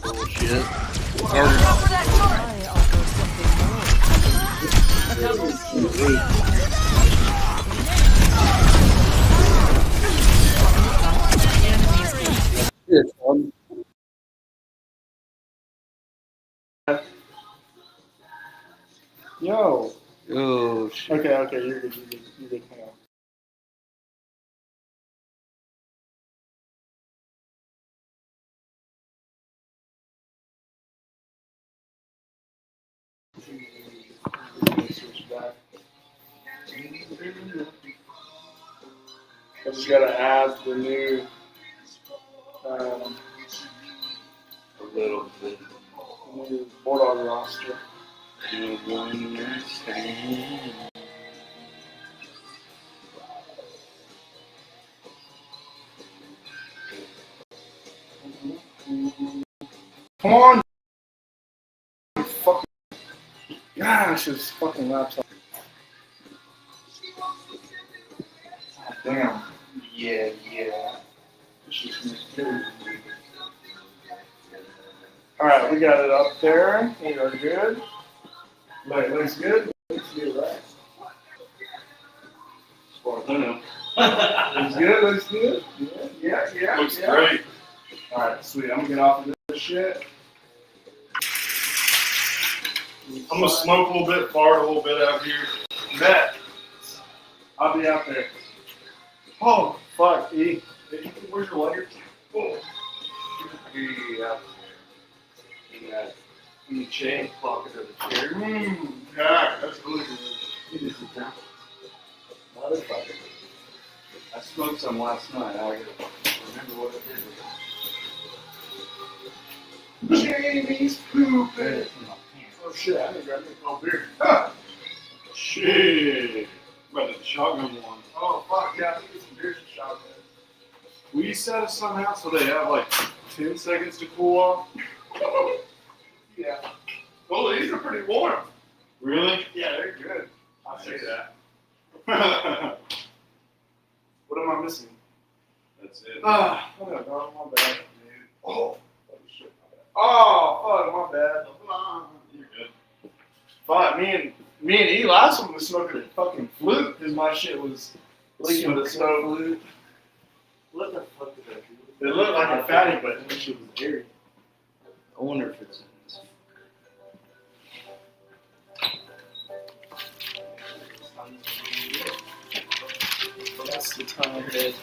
Bullshit. Yo. Oh shit. Okay, you're good. You're good. Hang on. Switch back. I just gotta add the new A little bit. new Bulldog roster. You understand. Come on! You fucking gosh, this fucking laptop. Damn. Yeah. This is good. Alright, we got it up there. We are good. Look, looks good. Looks good, right? As far as I know. Looks good. Yeah. Looks great. Alright, sweet. I'm gonna get off of this shit. I'm gonna smoke a little bit, fart a little bit out here. Bet. I'll be out there. Oh, fuck, E. Where's your lighter? Oh. Yeah. In the chain pocket of the chair. God, that's really good. It is a down. Motherfucker. I smoked some last night. I gotta remember what I did with it. Jamie's pooping. Oh shit, I didn't grab me a cold beer. Huh. Shit. About the shotgun one. Oh fuck, yeah, I think it's some beers and shotgun. Will you set it somehow so they have like 10 seconds to cool off? Yeah. Well, these are pretty warm. Really? Yeah, they're good. I'll say that. That's What am I missing? it. Ah, oh my god, my bad, dude. Oh, shit, my bad. Oh, fuck, my bad. You're good. Fuck, me and E last one was smoking a fucking flute because my shit was leaking the smoke. What the fuck did I do? It looked like a fatty, but that shit was airy. I wonder if it's in this. That's the time head.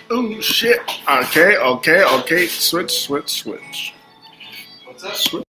Oh shit. Okay. Switch. What's up? Switch.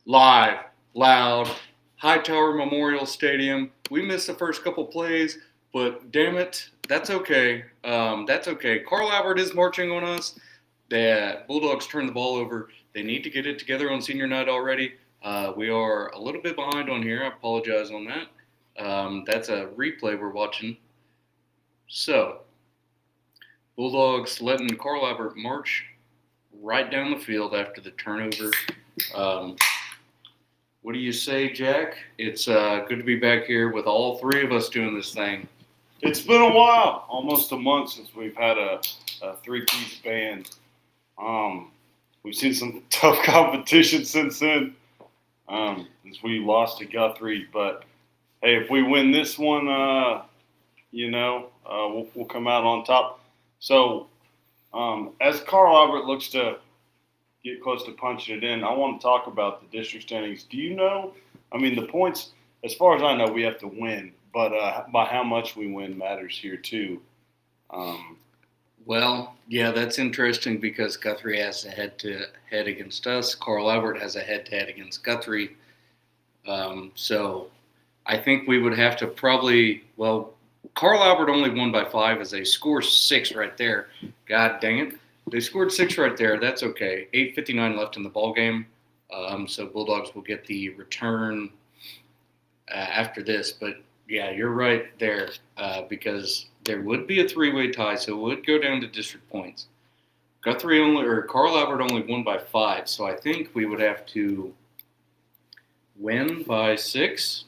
live, loud, Hightower Memorial Stadium. We missed the first couple plays, but damn it, that's okay. That's okay. Carl Albert is marching on us. The Bulldogs turned the ball over. They need to get it together on senior night already. We are a little bit behind on here. I apologize on that. That's a replay we're watching. So, Bulldogs letting Carl Albert march right down the field after the turnover. What do you say, Jack? It's good to be back here with all three of us doing this thing. It's been a while, almost a month since we've had a three-piece band. We've seen some tough competition since then, since we lost to Guthrie. But hey, if we win this one, we'll come out on top. So, as Carl Albert looks to get close to punching it in, I want to talk about the district standings. Do you know? I mean, the points, as far as I know, we have to win, but by how much we win matters here too. Well, yeah, that's interesting because Guthrie has a head-to-head against us. Carl Albert has a head-to-head against Guthrie. So I think we would have to probably, well, Carl Albert only won by 5 as they score 6 right there. God dang it. They scored 6 right there. That's okay. 8:59 left in the ball game. So Bulldogs will get the return after this. But, yeah, you're right there because there would be a 3-way tie, so it would go down to district points. Carl Albert only won by 5, so I think we would have to win by 6.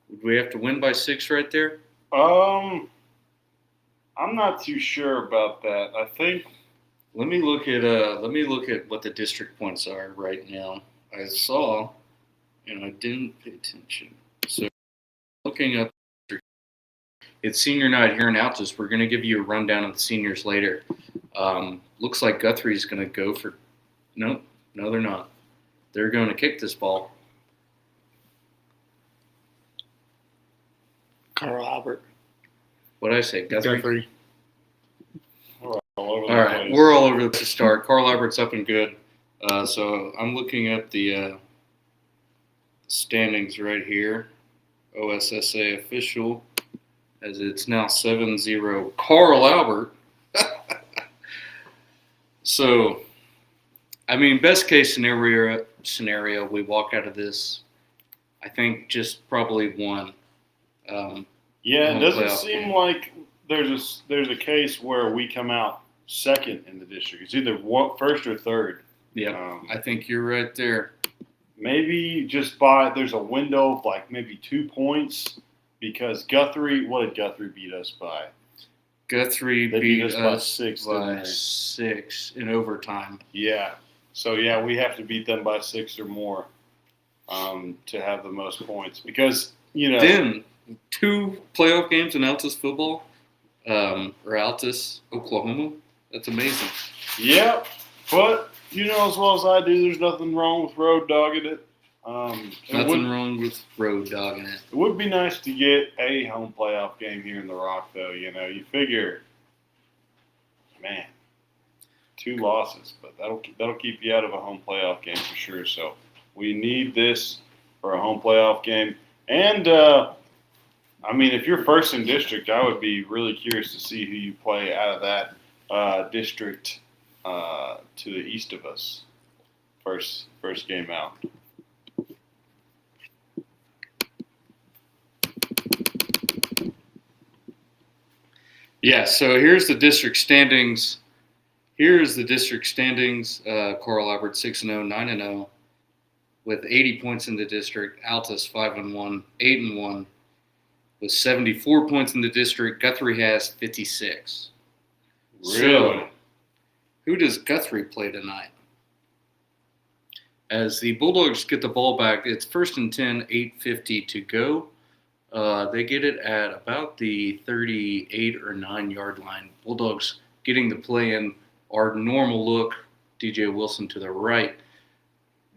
Would we have to win by 6 right there? I'm not too sure about that. I think. Let me look at what the district points are right now. I saw, and I didn't pay attention. So, looking up, it's senior night here in Altus. We're going to give you a rundown of the seniors later. Looks like Guthrie's going to go for. No, they're not. They're going to kick this ball. Carl Albert. What'd I say? Guthrie? All right, we're all over the start. Carl Albert's up and good. So I'm looking at the standings right here. OSSA official, as it's now 7-0 Carl Albert. So, I mean, best case scenario, we walk out of this, I think, just probably one. Yeah, it doesn't seem like there's a case where we come out second in the district. It's either first or third. Yeah, I think you're right there. Maybe there's a window of like maybe 2 points because what did Guthrie beat us by? Guthrie beat us by 6. By 6 in overtime. Yeah. So, yeah, we have to beat them by 6 or more to have the most points because, Then 2 playoff games in Altus football or Altus, Oklahoma. That's amazing. Yeah, but as well as I do, there's nothing wrong with road dogging it. Nothing wrong with road dogging it. It would be nice to get a home playoff game here in the Rock, though. You figure, man, 2 losses, but that'll keep you out of a home playoff game for sure. So we need this for a home playoff game. And I mean, if you're first in district, I would be really curious to see who you play out of that district to the east of us. First game out. Yeah, so here's the district standings. Carl Albert 6-0, 9-0, with 80 points in the district. Altus 5-1, 8-1, with 74 points in the district. Guthrie has 56. Really? So, who does Guthrie play tonight? As the Bulldogs get the ball back, it's 1st and 10, 8:50 to go. They get it at about the 38 or 9 yard line. Bulldogs getting the play in. Our normal look, DJ Wilson to the right.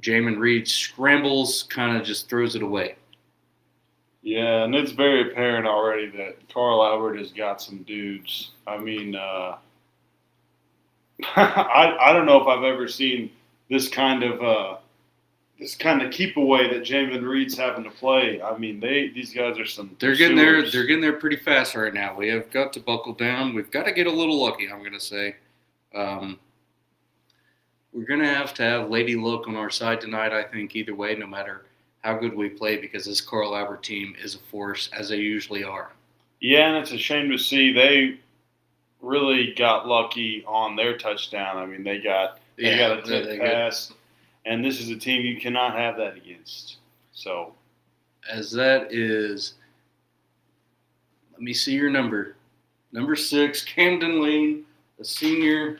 Jamin Reed scrambles, kind of just throws it away. Yeah, and it's very apparent already that Carl Albert has got some dudes. I mean, I don't know if I've ever seen this kind of keep away that Jamin Reed's having to play. I mean, these guys are some. They're getting there. They're getting there pretty fast right now. We have got to buckle down. We've got to get a little lucky. I'm going to say. We're going to have Lady Luck on our side tonight, I think, either way, no matter how good we play, because this Carl Albert team is a force, as they usually are. Yeah, and it's a shame to see they really got lucky on their touchdown. I mean, they got a tip pass, and this is a team you cannot have that against. So, as that is, let me see your number. Number 6, Camden Lane, a senior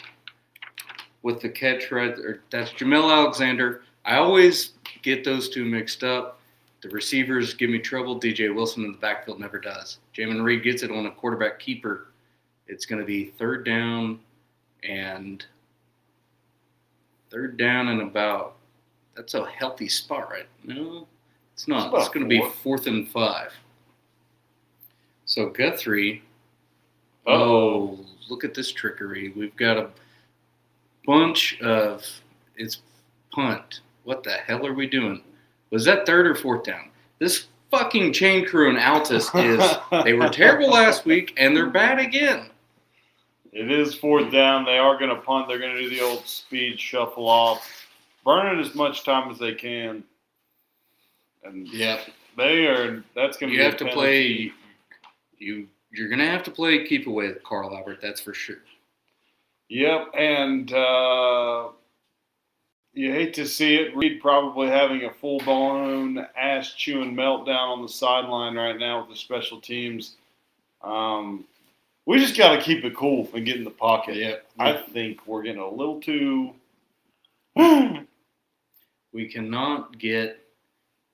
with the catch right there. That's Jamel Alexander. I always get those two mixed up. The receivers give me trouble. DJ Wilson in the backfield never does. Jamin Reed gets it on a quarterback keeper. It's going to be third down and about. That's a healthy spot, right? No, it's not. It's going to be 4th and 5. So Guthrie. Oh, look at this trickery. We've got a bunch of it's punt. What the hell are we doing? Was that 3rd or 4th down? This fucking chain crew in Altus they were terrible last week and they're bad again. It is 4th down. They are going to punt. They're going to do the old speed shuffle off, burn it as much time as they can. And yeah, that's going to be. You have to play. You're going to have to play keep away with Carl Albert. That's for sure. Yep, and you hate to see it. Reed probably having a full-blown ass-chewing meltdown on the sideline right now with the special teams. We just got to keep it cool and get in the pocket. Yep. I think we're getting a little too. We cannot get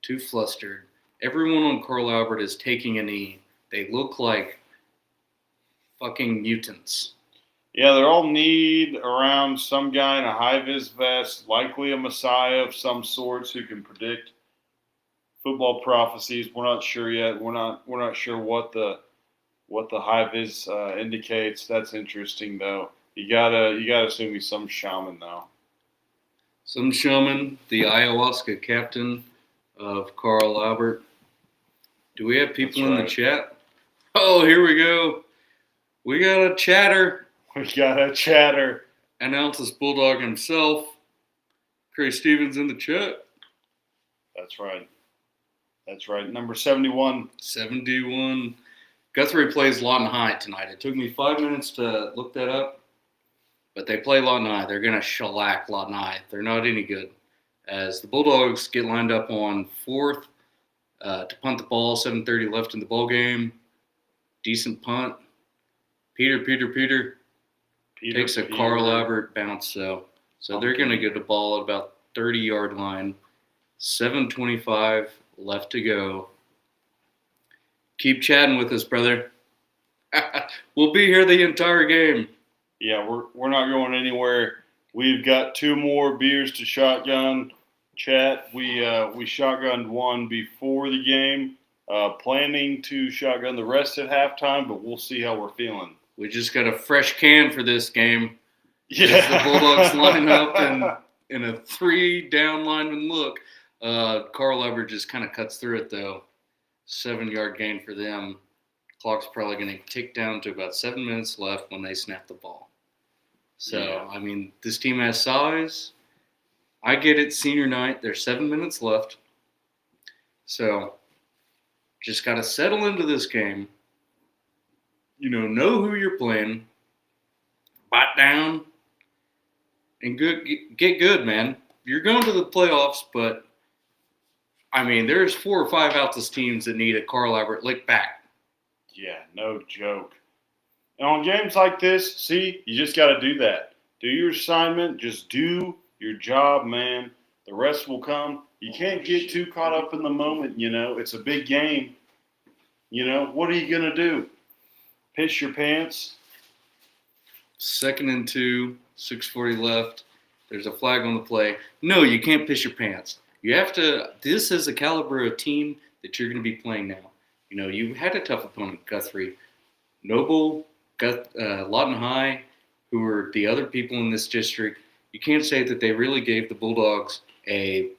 too flustered. Everyone on Carl Albert is taking a knee. They look like fucking mutants. Yeah, they're all kneed around some guy in a high-vis vest, likely a messiah of some sorts who can predict football prophecies. We're not sure yet. We're not sure what the high-vis indicates. That's interesting, though. You gotta assume he's some shaman, though. Some shaman, the ayahuasca captain of Carl Albert. Do we have people in the chat? Oh, here we go. We got a chatter. We got a chatter. And Altus Bulldog himself. Craig Stevens in the chat. That's right. Number 71. 71. Guthrie plays Lawton High tonight. It took me 5 minutes to look that up. But they play Lawton High. They're going to shellac Lawton High. They're not any good. As the Bulldogs get lined up on 4th to punt the ball. 7:30 left in the ball game. Decent punt. Peter takes a Carl Albert bounce, so they're going to get the ball at about 30-yard line. 7:25 left to go. Keep chatting with us, brother. We'll be here the entire game. Yeah, we're not going anywhere. We've got 2 more beers to shotgun. Chat, we shotgunned one before the game. Planning to shotgun the rest at halftime, but we'll see how we're feeling. We just got a fresh can for this game. Yeah. The Bulldogs line up in a 3-down lineman look. Carl Albert just kind of cuts through it, though. 7-yard gain for them. Clock's probably going to tick down to about 7 minutes left when they snap the ball. So, yeah. I mean, this team has size. I get it, senior night. There's 7 minutes left. So, just got to settle into this game. Know who you're playing, bite down, and get good, man. You're going to the playoffs, but, I mean, there's 4 or 5 Altus teams that need a Carl Albert lick back. Yeah, no joke. And on games like this, see, you just got to do that. Do your assignment. Just do your job, man. The rest will come. You can't get too caught up in the moment, It's a big game. What are you going to do? Piss your pants? 2nd and 2, 6:40 left. There's a flag on the play. No, you can't piss your pants. You have to. This is the caliber of team that you're going to be playing now. You had a tough opponent, Guthrie. Noble, Lawton High, who are the other people in this district. you can't say that they really gave the Bulldogs a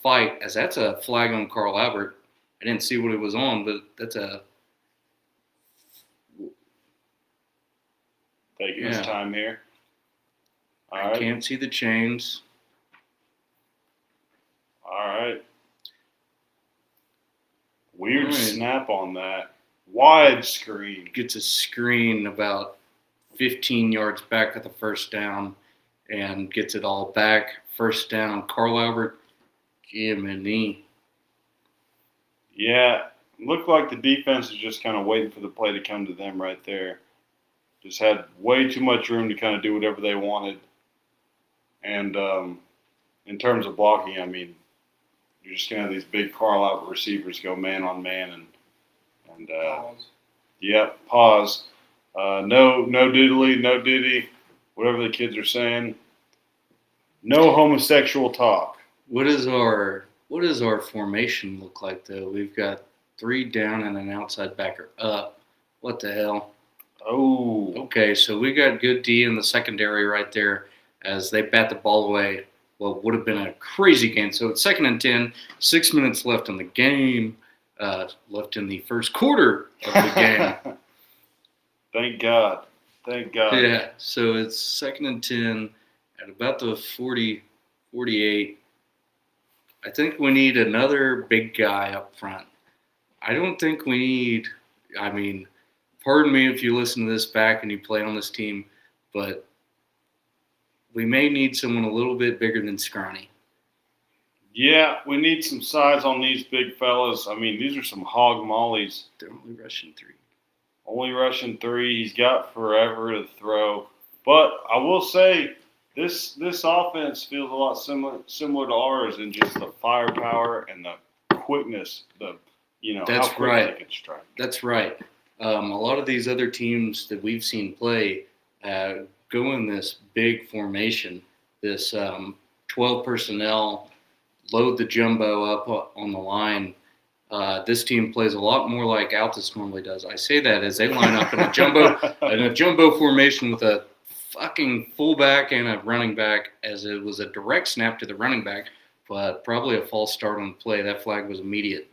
fight, as that's a flag on Carl Albert. I didn't see what it was on, but that's a taking his time here. All right. I can't see the chains. All right. Weird All right. snap on that. Wide screen. Gets a screen about 15 yards back at the first down and gets it all back. First down, Carl Albert. Jiminy. Yeah, looked like the defense was just kind of waiting for the play to come to them right there. Just had way too much room to kind of do whatever they wanted. And in terms of blocking, I mean, you're just going to have these big Carl Albert receivers go man on man. And pause. No diddly, no diddy, whatever the kids are saying. No homosexual talk. What does our formation look like, though? We've got 3 down and an outside backer up. What the hell? Oh. Okay, so we got good D in the secondary right there as they bat the ball away. Well, would have been a crazy game. So it's 2nd and 10, 6 minutes left in the game, left in the first quarter of the game. Thank God. Thank God. Yeah, so it's 2nd and 10 at about the 40, 48. I think we need another big guy up front. I don't think we need, I mean, pardon me if you listen to this back and you play on this team, but we may need someone a little bit bigger than Scrawny. Yeah, we need some size on these big fellas. I mean, these are some hog mollies. They're only rushing 3. Only rushing 3. He's got forever to throw. But I will say, this offense feels a lot similar to ours in just the firepower and the quickness, That's how quick right. they can strike. That's right. A lot of these other teams that we've seen play go in this big formation, this 12 personnel, load the jumbo up on the line. This team plays a lot more like Altus normally does. I say that as they line up in a jumbo formation with a fucking fullback and a running back, as it was a direct snap to the running back, but probably a false start on the play. That flag was immediate.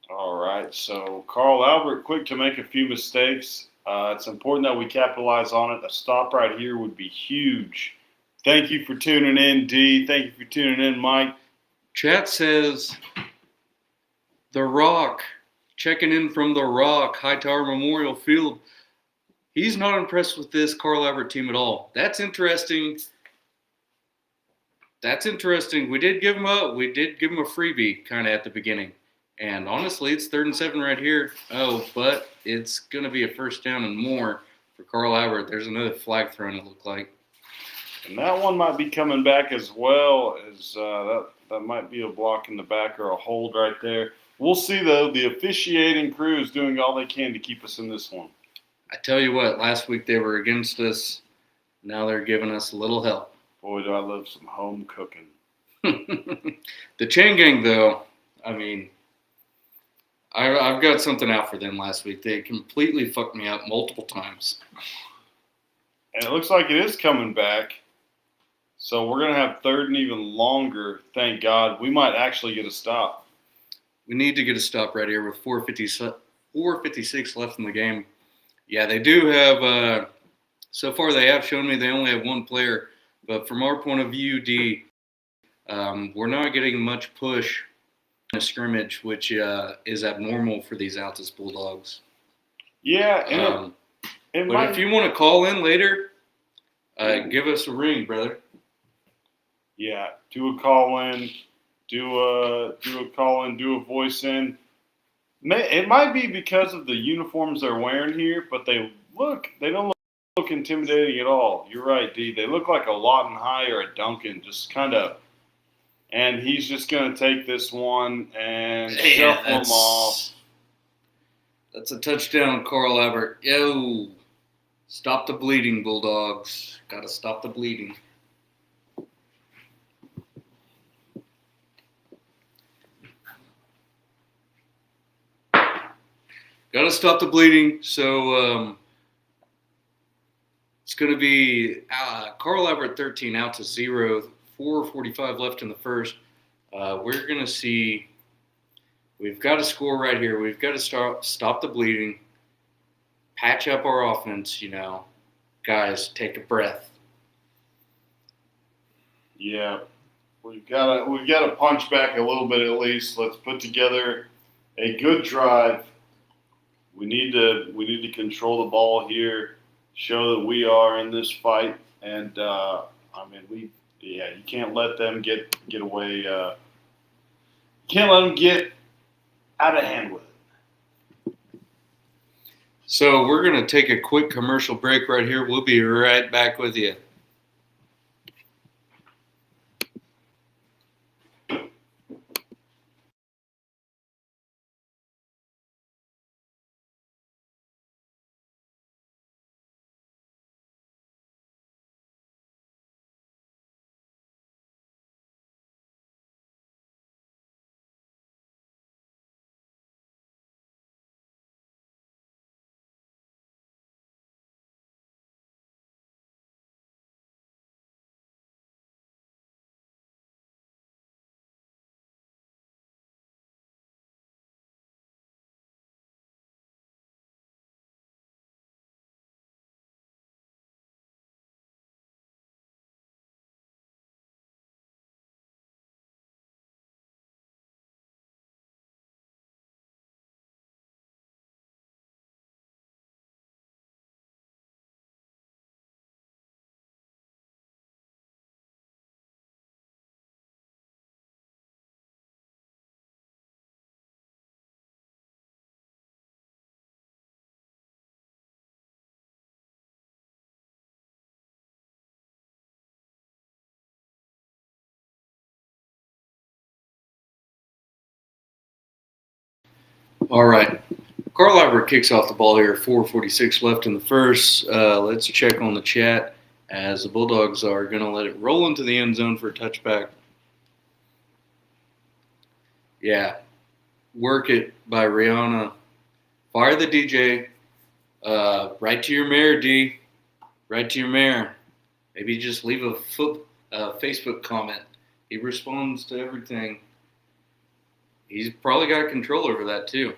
All right, so Carl Albert, quick to make a few mistakes. It's important that we capitalize on it. A stop right here would be huge. Thank you for tuning in, D. Thank you for tuning in, Mike. Chat says, The Rock, checking in from The Rock, Hightower Memorial Field. He's not impressed with this Carl Albert team at all. That's interesting. We did give him a freebie kind of at the beginning. And honestly, it's 3rd and 7 right here. Oh, but it's going to be a first down and more for Carl Albert. There's another flag thrown, it looked like. And that one might be coming back as well, as that might be a block in the back or a hold right there. We'll see, though. The officiating crew is doing all they can to keep us in this one. I tell you what, last week they were against us. Now they're giving us a little help. Boy, do I love some home cooking. The chain gang, though, I mean, I've got something out for them last week. They completely fucked me up multiple times. And it looks like it is coming back. So we're going to have 3rd and even longer, thank God. We might actually get a stop. We need to get a stop right here with 4:56 left in the game. Yeah, they do have, so far they have shown me they only have 1 player. But from our point of view, D, we're not getting much push in a scrimmage, which is abnormal for these Altus Bulldogs. Yeah, and but if you want to call in later, give us a ring, brother. Yeah, do a call in, do a voice in. It might be because of the uniforms they're wearing here, but they don't look intimidating at all. You're right, D. They look like a Lawton High or a Duncan, just kind of. And he's just going to take this one and shuffle them off. That's a touchdown, Carl Albert. Yo, stop the bleeding, Bulldogs. Got to stop the bleeding. Got to stop the bleeding. So It's going to be Carl Albert 13 out to 0, 4:45 left in the first. We're going to see, we've got to score right here. We've got to stop the bleeding, patch up our offense, Guys, take a breath. Yeah, we've got to punch back a little bit at least. Let's put together a good drive. We need to control the ball here, show that we are in this fight, and you can't let them get away. You can't let them get out of hand with it. So we're going to take a quick commercial break right here. We'll be right back with you. All right. Carl Albert kicks off the ball here, 4:46 left in the first. Let's check on the chat as the Bulldogs are going to let it roll into the end zone for a touchback. Yeah. Work it by Rihanna. Fire the DJ. Right to your mayor, D. Right to your mayor. Maybe just leave a Facebook comment. He responds to everything. He's probably got control over that too.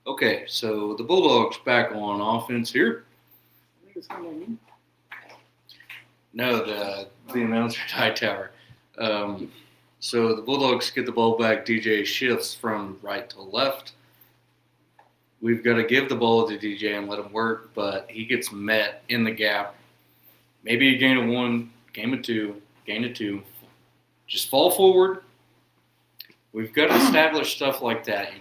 Okay, so the Bulldogs back on offense here. No, the announcer Hightower. So the Bulldogs get the ball back. DJ shifts from right to left. We've got to give the ball to DJ and let him work, but he gets met in the gap. Maybe a gain of 1, gain of 2. Just fall forward. We've got to establish stuff like that,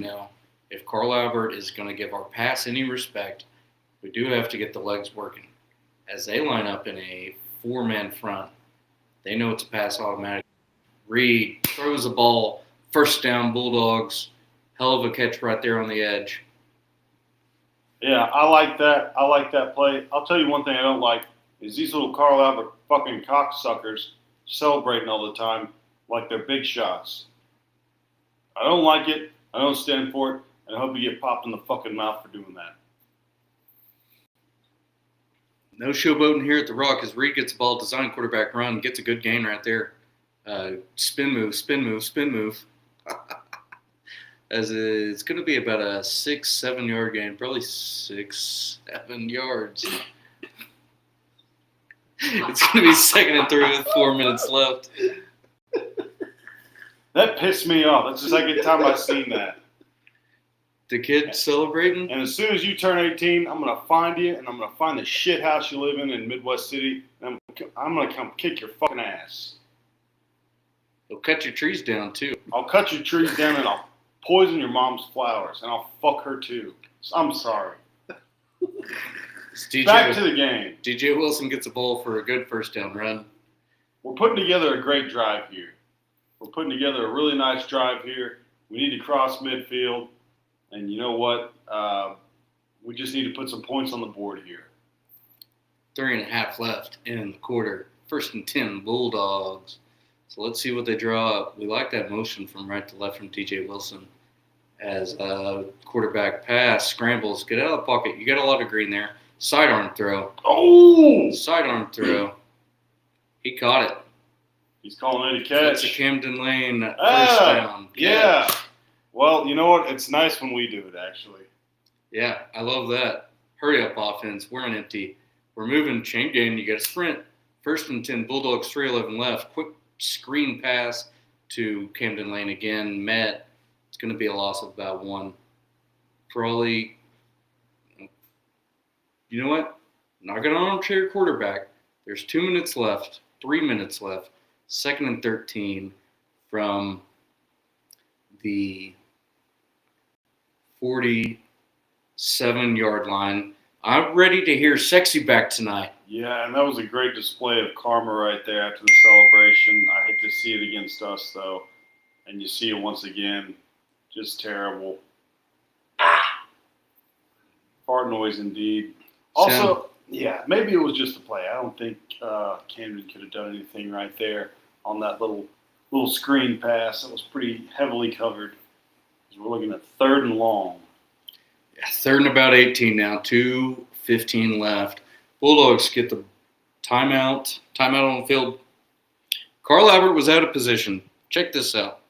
If Carl Albert is going to give our pass any respect, we do have to get the legs working. As they line up in a 4-man front, they know it's a pass automatic. Reed throws the ball, first down, Bulldogs. Hell of a catch right there on the edge. Yeah, I like that. I like that play. I'll tell you one thing I don't like is these little Carl Albert fucking cocksuckers celebrating all the time like they're big shots. I don't like it. I don't stand for it. And I hope you get popped in the fucking mouth for doing that. No showboating here at the Rock as Reed gets the ball, design quarterback run, gets a good gain right there. Spin move. As it's going to be about a 6-7 yard gain, probably 6-7 yards. It's going to be 2nd and 3 with 4 minutes left. That pissed me off. That's the second time I've seen that. The kid celebrating? And as soon as you turn 18, I'm going to find you, and I'm going to find the shit house you live in Midwest City, and I'm going to come kick your fucking ass. He'll cut your trees down, too. I'll cut your trees down, and I'll poison your mom's flowers, and I'll fuck her, too. I'm sorry. Back to the game. DJ Wilson gets a ball for a good first down run. We're putting together a great drive here. We're putting together a really nice drive here. We need to cross midfield. And you know what? We just need to put some points on the board here. 3.5 left in the quarter. 1st and 10, Bulldogs. So let's see what they draw up. We like that motion from right to left from DJ Wilson as a quarterback pass, scrambles, get out of the pocket. You got a lot of green there. Sidearm throw. Oh! Sidearm throw. He caught it. He's calling it a That's a catch. Camden Lane first down. Yeah. Well, you know what? It's nice when we do it, actually. Yeah, I love that. Hurry up offense. We're on empty. We're moving chain game. You got to sprint. 1st and 10, Bulldogs 3:11 left. Quick screen pass to Camden Lane again. Met. It's going to be a loss of about 1. Probably, you know what? Not going to armchair quarterback. There's 2 minutes left. 3 minutes left. 2nd and 13 from the 47-yard line. I'm ready to hear Sexy back tonight. Yeah, and that was a great display of karma right there after the celebration. I hate to see it against us, though. And you see it once again. Just terrible. Fart noise indeed. Also, yeah, maybe it was just a play. I don't think Camden could have done anything right there on that little screen pass. It was pretty heavily covered. We're looking at 3rd and long. Yeah, 3rd and about 18 now. 2:15 left. Bulldogs get the timeout. Timeout on the field. Carl Albert was out of position. Check this out.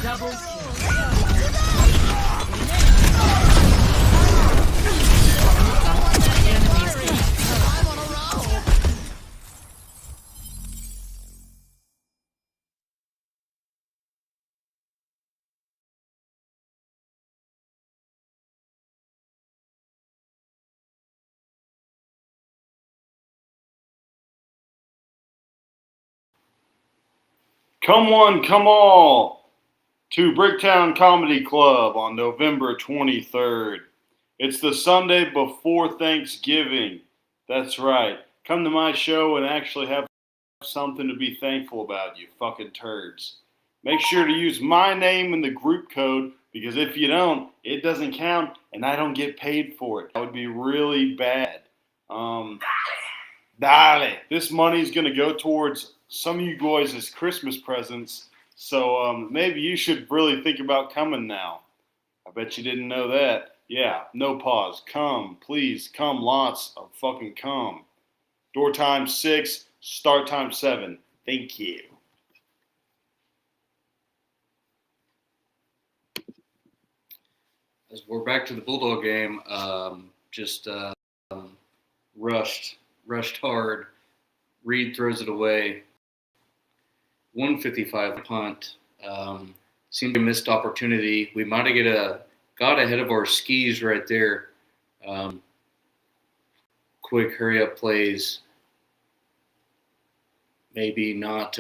Double kill. Come one, come all to Bricktown Comedy Club on November 23rd. It's the Sunday before Thanksgiving. That's right. Come to my show and actually have something to be thankful about, you fucking turds. Make sure to use my name in the group code, because if you don't, it doesn't count and I don't get paid for it. That would be really bad. Dale. This money is going to go towards some of you guys as Christmas presents, so maybe you should really think about coming now. I bet you didn't know that. Yeah, no pause. Come, please, come, lots of fucking come. Door time 6, start time 7. Thank you. As we're back to the Bulldog game, rushed hard. Reed throws it away. 155 punt. Seemed to be a missed opportunity. We might have got ahead of our skis right there. Quick hurry up plays. Maybe not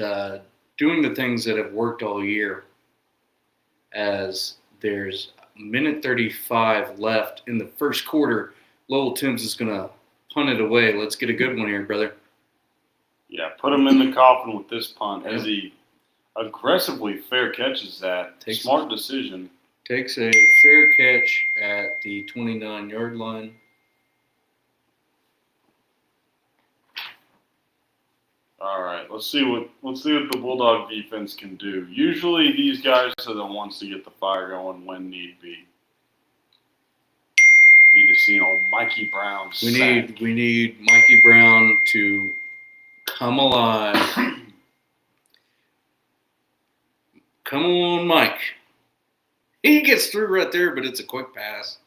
doing the things that have worked all year, as there's minute 35 left in the first quarter. Lowell Timms is going to punt it away. Let's get a good one here, brother. Yeah, put him in the coffin with this punt as he aggressively fair catches that. Smart decision. Takes a fair catch at the 29-yard line. All right, let's see what the Bulldog defense can do. Usually these guys are the ones to get the fire going when need be. Need to see old Mikey Brown. We need Mikey Brown to come alive. Come on, Mike. He gets through right there, but it's a quick pass.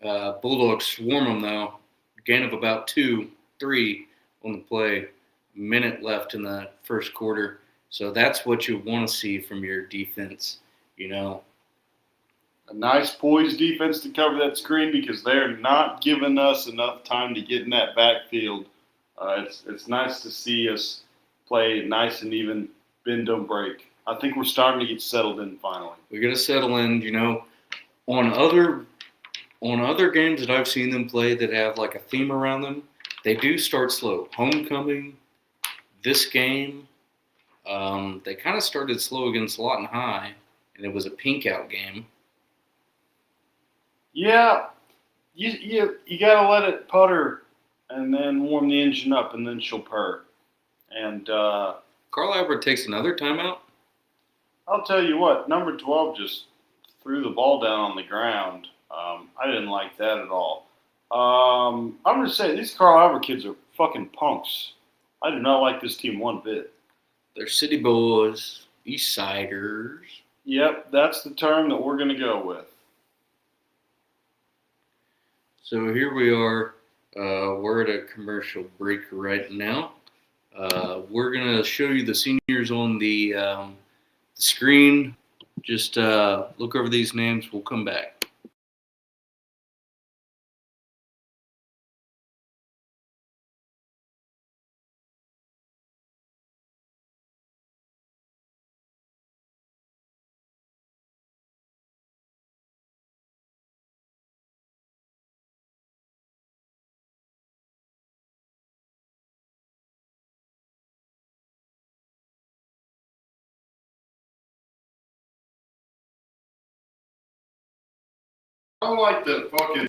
Bulldogs swarm him, though. Gain of about 2-3 on the play. Minute left in the first quarter. So that's what you want to see from your defense, you know. A nice poised defense to cover that screen, because they're not giving us enough time to get in that backfield. It's nice to see us play nice and even, bend don't break. I think we're starting to get settled in finally. We're going to settle in, you know. On other games that I've seen them play that have like a theme around them, they do start slow. Homecoming, this game, they kind of started slow against Lawton High, and it was a pink out game. Yeah, you gotta let it putter and then warm the engine up, and then she'll purr. And Carl Albert takes another timeout. I'll tell you what, number 12 just threw the ball down on the ground. I didn't like that at all. I'm going to say these Carl Albert kids are fucking punks. I do not like this team one bit. They're city boys, East Siders. Yep, that's the term that we're going to go with. So here we are. We're at a commercial break right now. We're going to show you the seniors on the screen. Just look over these names. We'll come back. I don't like the fucking.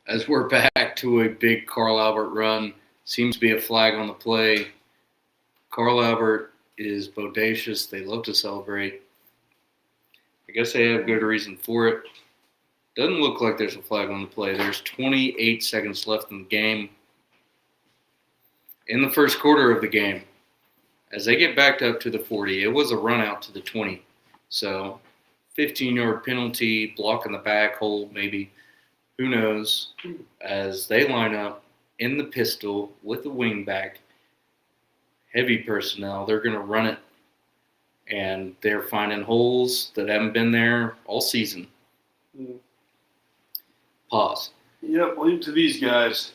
As we're back to a big Carl Albert run, seems to be a flag on the play. Carl Albert is bodacious. They love to celebrate. I guess they have good reason for it. Doesn't look like there's a flag on the play. There's 28 seconds left in the game. In the first quarter of the game, as they get backed up to the 40, it was a run out to the 20. So 15-yard penalty, block in the back, hold maybe. Who knows? As they line up in the pistol with the wingback, heavy personnel, they're going to run it. And they're finding holes that haven't been there all season. Pause. Yep, leave it to these guys.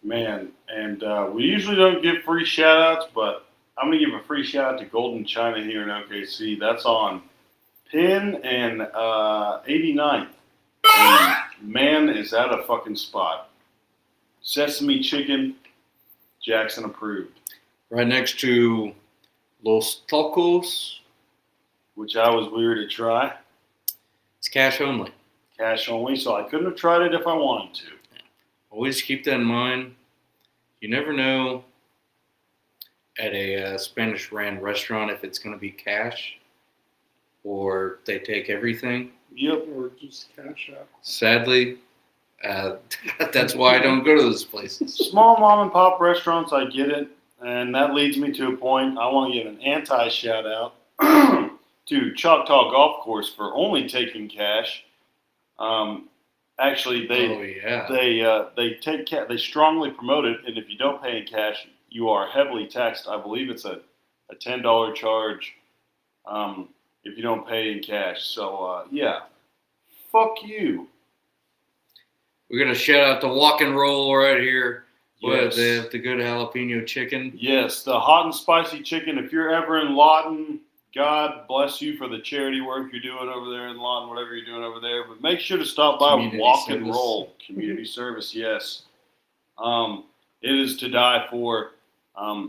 Man, and we usually don't give free shout-outs, but I'm going to give a free shout-out to Golden China here in OKC. That's on Pin and 89th. And man, is that a fucking spot. Sesame chicken, Jackson approved. Right next to Los Tacos. Which I was weird to try. It's cash only. Cash only, so I couldn't have tried it if I wanted to. Always keep that in mind. You never know at a Spanish ran restaurant if it's going to be cash or they take everything. Yep. Or just cash out. Sadly, that's why I don't go to those places. Small mom and pop restaurants, I get it. And that leads me to a point. I want to give an anti-shout out to Choctaw Golf Course for only taking cash. Actually, they take they strongly promote it, and if you don't pay in cash, you are heavily taxed. I believe it's a $10 charge if you don't pay in cash. So yeah, fuck you. We're gonna shout out the Walk and Roll right here. Yes. They have the good jalapeno chicken. Yes, the hot and spicy chicken. If you're ever in Lawton, God bless you for the charity work you're doing over there in Lawton, whatever you're doing over there. But make sure to stop by Community Walk and service. Roll. Community service, yes. It is to die for.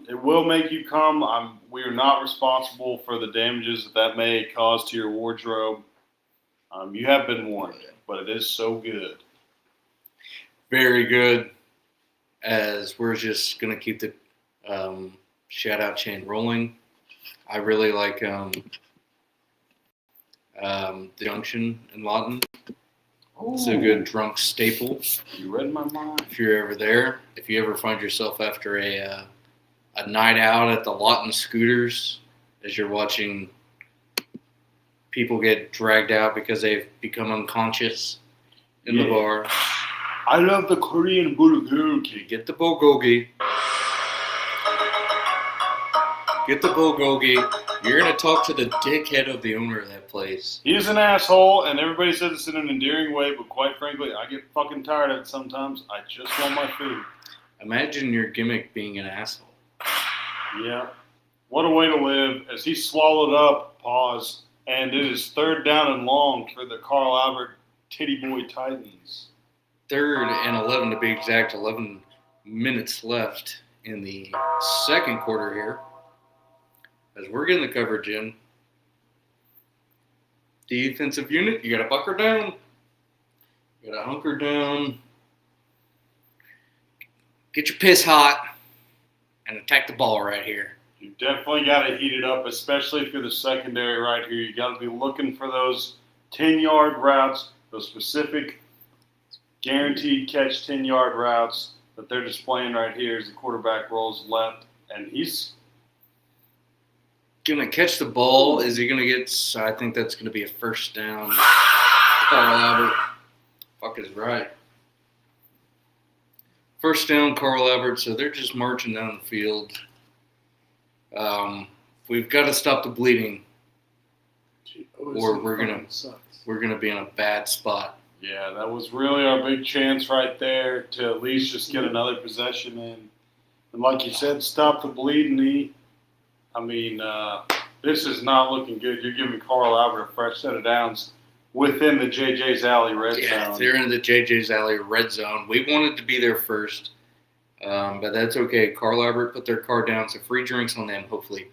It will make you come. We are not responsible for the damages that may cause to your wardrobe. You have been warned, but it is so good. Very good. As we're just going to keep the shout-out chain rolling. I really like the Junction in Lawton. It's a good drunk staple. You read my mind. If you're ever there, if you ever find yourself after a night out at the Lawton Scooters, as you're watching people get dragged out because they've become unconscious in the bar. I love the Korean bulgogi. Get the bulgogi. Get the bulgogi. You're going to talk to the dickhead of the owner of that place. He's an asshole, and everybody says it's in an endearing way, but quite frankly, I get fucking tired of it sometimes. I just want my food. Imagine your gimmick being an asshole. Yeah. What a way to live. As he swallowed up, pause, and it is 3rd down and long for the Carl Albert Titty Boy Titans. 3rd and 11 to be exact. 11 minutes left in the second quarter here. As we're getting the coverage in. Defensive unit, you got to bunker down. You got to hunker down. Get your piss hot and attack the ball right here. You definitely got to heat it up, especially if you're the secondary right here. You got to be looking for those 10-yard routes, those specific guaranteed catch 10-yard routes that they're displaying right here as the quarterback rolls left, and he's going to catch the ball. Is he going to get? I think that's going to be a first down. Carl Albert. Fuck is right. First down, Carl Albert. So they're just marching down the field. We've got to stop the bleeding, or we're gonna be in a bad spot. Yeah, that was really our big chance right there to at least just get another possession in. And like you said, stop the bleeding. This is not looking good. You're giving Carl Albert a fresh set of downs within the JJ's Alley red zone. Yeah, they're in the JJ's Alley red zone. We wanted to be there first, but that's okay. Carl Albert put their car down, so free drinks on them, hopefully,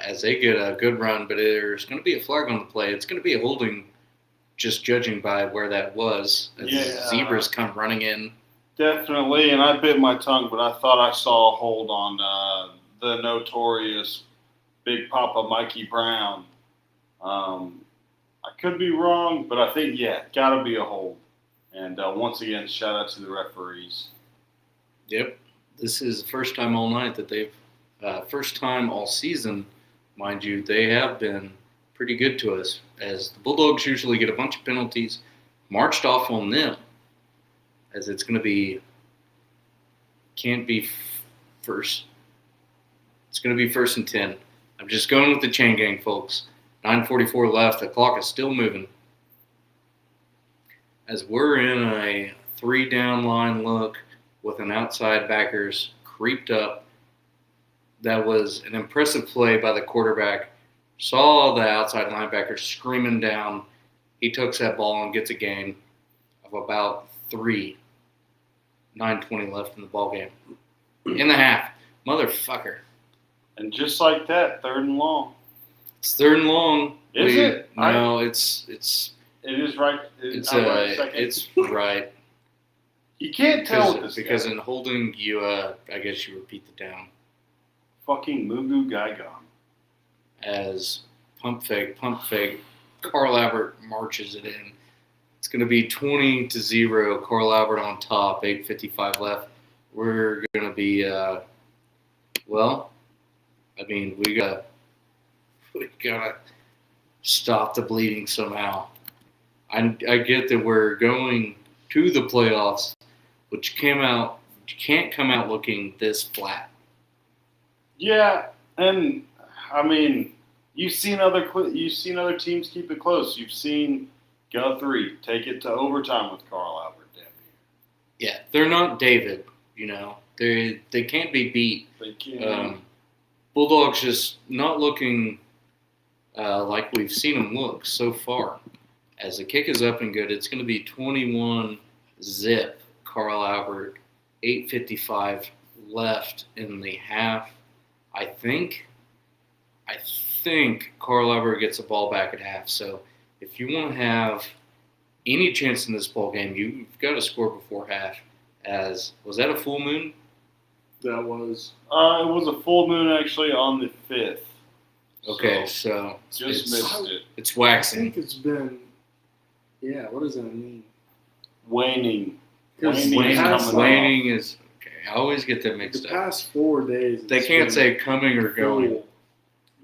as they get a good run. But there's going to be a flag on the play. It's going to be a holding, just judging by where that was. As Zebras come running in. Definitely, and I bit my tongue, but I thought I saw a hold on the notorious Big Papa Mikey Brown. I could be wrong, but I think, got to be a hold. And once again, shout out to the referees. Yep. This is the first time all night that they've, first time all season, mind you, they have been pretty good to us. As the Bulldogs usually get a bunch of penalties marched off on them. As it's going to be, can't be first. It's going to be 1st and 10. I'm just going with the chain gang, folks. 9:44 left. The clock is still moving. As we're in a 3-down line look with an outside backers creeped up. That was an impressive play by the quarterback. Saw the outside linebacker screaming down. He took that ball and gets a gain of about 3. 9:20 left in the ball game. In the half. Motherfucker. And just like that, 3rd and long. It's 3rd and long. Is it? No, It is right. It's right. You can't tell with this because guy. in holding you, I guess you repeat the down. Fucking Mugu Gaigon. As pump fake. Carl Albert marches it in. It's going to be 20-0. Carl Albert on top. 8:55 left. We're going to be, we gotta stop the bleeding somehow. I get that we're going to the playoffs, but you can't come out looking this flat. Yeah, and you've seen other teams keep it close. You've seen Guthrie take it to overtime with Carl Albert. Damn near. Yeah, they're not David. They can't be beat. They can't. Bulldogs just not looking like we've seen them look so far. As the kick is up and good, it's going to be 21-zip. Carl Albert, 8:55 left in the half. I think Carl Albert gets the ball back at half. So if you want to have any chance in this ball game, you've got to score before half. Was that a full moon? That was. It was a full moon actually on the 5th. Okay, so just missed it. It's I waxing. think it's been. Yeah, what does that mean? Waning. Waning is okay. I always get that mixed The up. past 4 days. They can't say coming or going. Cool.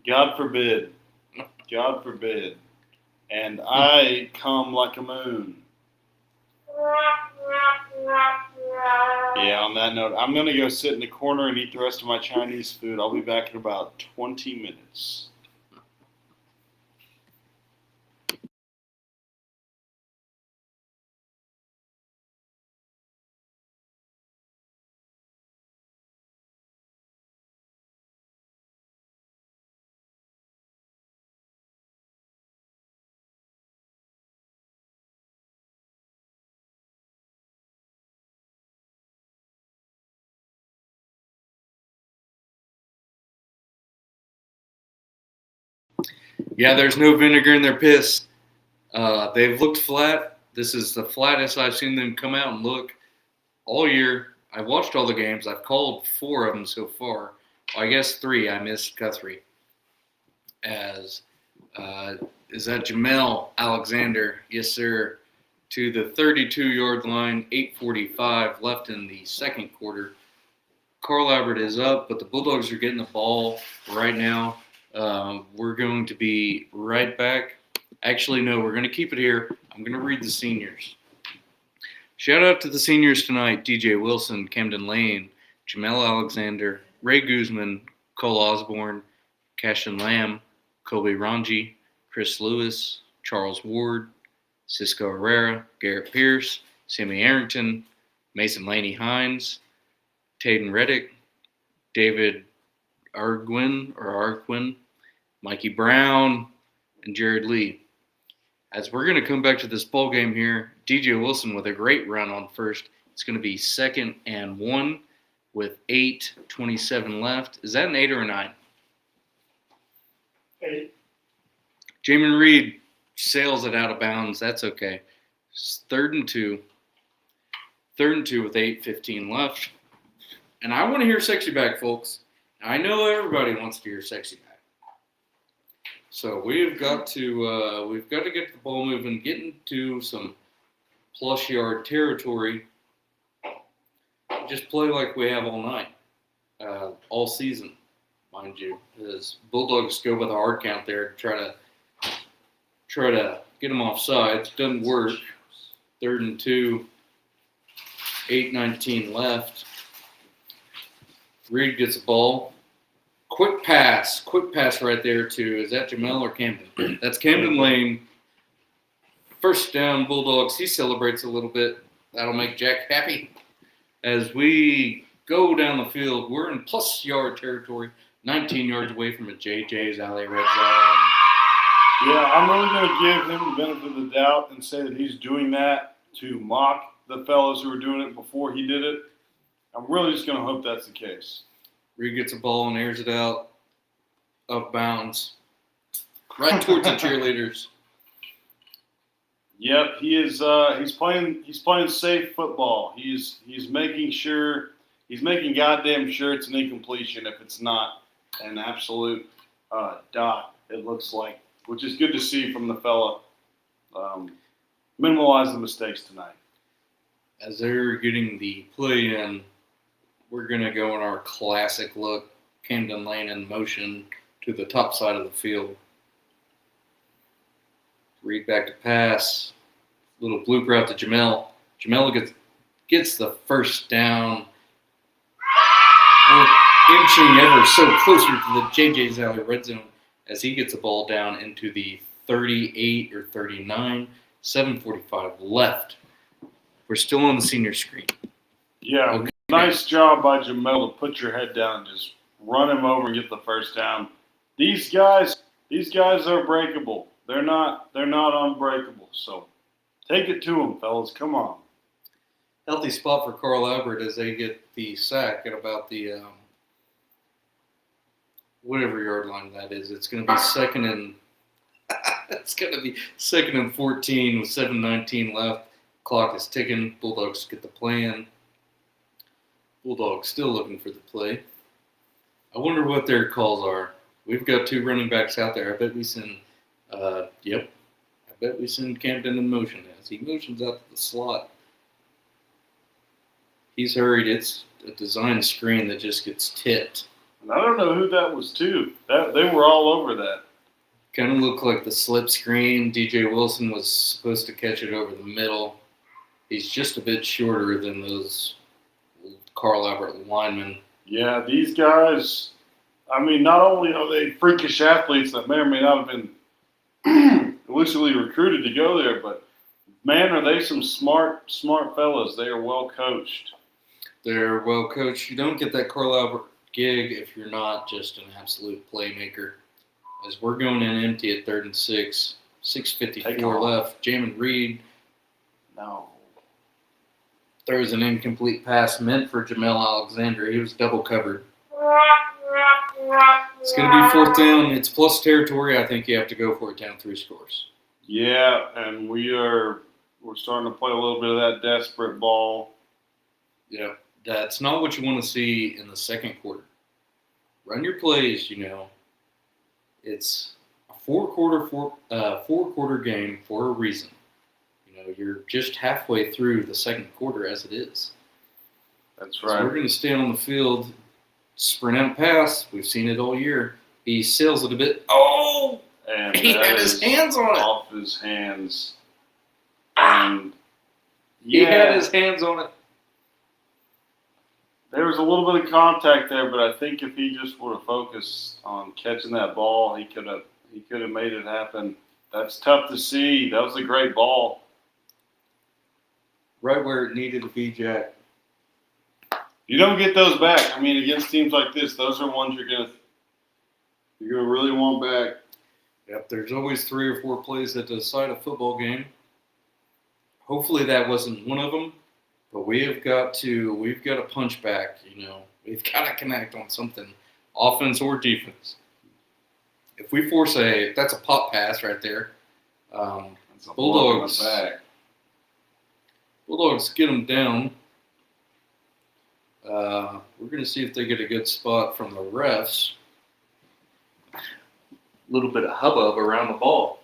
God forbid. God forbid. And I come like a moon. Yeah, on that note, I'm going to go sit in the corner and eat the rest of my Chinese food. I'll be back in about 20 minutes. Yeah, there's no vinegar in their piss. They've looked flat. This is the flattest I've seen them come out and look all year. I watched all the games. I've called 4 of them so far. Well, I guess 3. I missed Guthrie. As is that Jamel Alexander? Yes, sir. To the 32-yard line, 8:45 left in the second quarter. Carl Albert is up, but the Bulldogs are getting the ball right now. We're going to be right back. Actually, no, we're going to keep it here. I'm going to read the seniors. Shout out to the seniors tonight: DJ Wilson, Camden Lane, Jamel Alexander, Ray Guzman, Cole Osborne, Cashin Lamb, Colby Ranji, Chris Lewis, Charles Ward, Cisco Herrera, Garrett Pierce, Sammy Arrington, Mason Laney Hines, Taden Reddick, David Arguin, Mikey Brown, and Jared Lee. As we're going to come back to this ball game here, DJ Wilson with a great run on first. It's going to be 2nd and 1 with 8:27 left. Is that an 8 or a 9? 8. Jamin Reed sails it out of bounds. That's okay. It's 3rd and 2. 3rd and 2 with 8:15 left. And I want to hear Sexy Back, folks. I know everybody wants to hear Sexy Back. So we've got to get the ball moving, get into some plus yard territory. Just play like we have all night, all season, mind you. As Bulldogs go with a hard count there to try to get them off sides. Doesn't work. 3rd and 2, 8:19 left. Reed gets the ball. Quick pass right there to, is that Jamel or Camden? That's Camden Lane. First down, Bulldogs. He celebrates a little bit. That'll make Jack happy. As we go down the field, we're in plus yard territory, 19 yards away from a JJ's Alley Red Zone. Yeah, I'm only going to give him the benefit of the doubt and say that he's doing that to mock the fellows who were doing it before he did it. I'm really just going to hope that's the case. Reed gets a ball and airs it out of bounds, right towards the cheerleaders. Yep, he is. He's playing safe football. He's making goddamn sure it's an incompletion if it's not an absolute dot. It looks like, which is good to see from the fella. Minimize the mistakes tonight. As they're getting the play in, we're going to go in our classic look, Camden Lane in motion to the top side of the field. Reed back to pass. Little blooper out to Jamel. Jamel gets the first down. We're inching ever so closer to the JJ's Alley Red Zone as he gets the ball down into the 38 or 39. 7:45 left. We're still on the senior screen. Yeah, okay. Nice job by Jamel to put your head down and just run him over and get the first down. These guys are breakable. They're not unbreakable. So take it to them, fellas. Come on. Healthy spot for Carl Albert as they get the sack at about the whatever yard line that is. It's going to be second and 14 with 7:19 left. Clock is ticking. Bulldogs get the play in. Bulldogs still looking for the play. I wonder what their calls are. We've got 2 running backs out there. I bet we send Camden in motion as he motions out to the slot. He's hurried. It's a design screen that just gets tipped. And I don't know who that was to. They were all over that. Kind of looked like the slip screen. DJ Wilson was supposed to catch it over the middle. He's just a bit shorter than those Carl Albert linemen. Yeah, these guys, I mean, not only are they freakish athletes that may or may not have been elusively recruited to go there, but man, are they some smart fellas. They are well coached. They're well coached. You don't get that Carl Albert gig if you're not just an absolute playmaker. As we're going in empty at 3rd and 6, 6:54 left. Jamin Reed throws an incomplete pass meant for Jamel Alexander. He was double covered. It's going to be fourth down. It's plus territory. I think you have to go for it down 3 scores. Yeah, and we're starting to play a little bit of that desperate ball. Yeah, that's not what you want to see in the second quarter. Run your plays, It's a four-quarter game for a reason. You're just halfway through the second quarter as it is. That's right. right. So we're going to stay on the field, sprint out pass. We've seen it all year. He sails it a bit. Oh! And he had his hands on it. Off his hands. And he had his hands on it. There was a little bit of contact there, but I think if he just would have focused on catching that ball, he could have made it happen. That's tough to see. That was a great ball. Right where it needed to be, Jack. You don't get those back. I mean, against teams like this, those are ones you're gonna really want back. Yep, there's always 3 or 4 plays that decide a football game. Hopefully that wasn't one of them, but we've got to punch back. We've got to connect on something, offense or defense. If we force that's a pop pass right there. That's a Bulldogs. blow in the back. Bulldogs get them down. We're going to see if they get a good spot from the refs. A little bit of hubbub around the ball.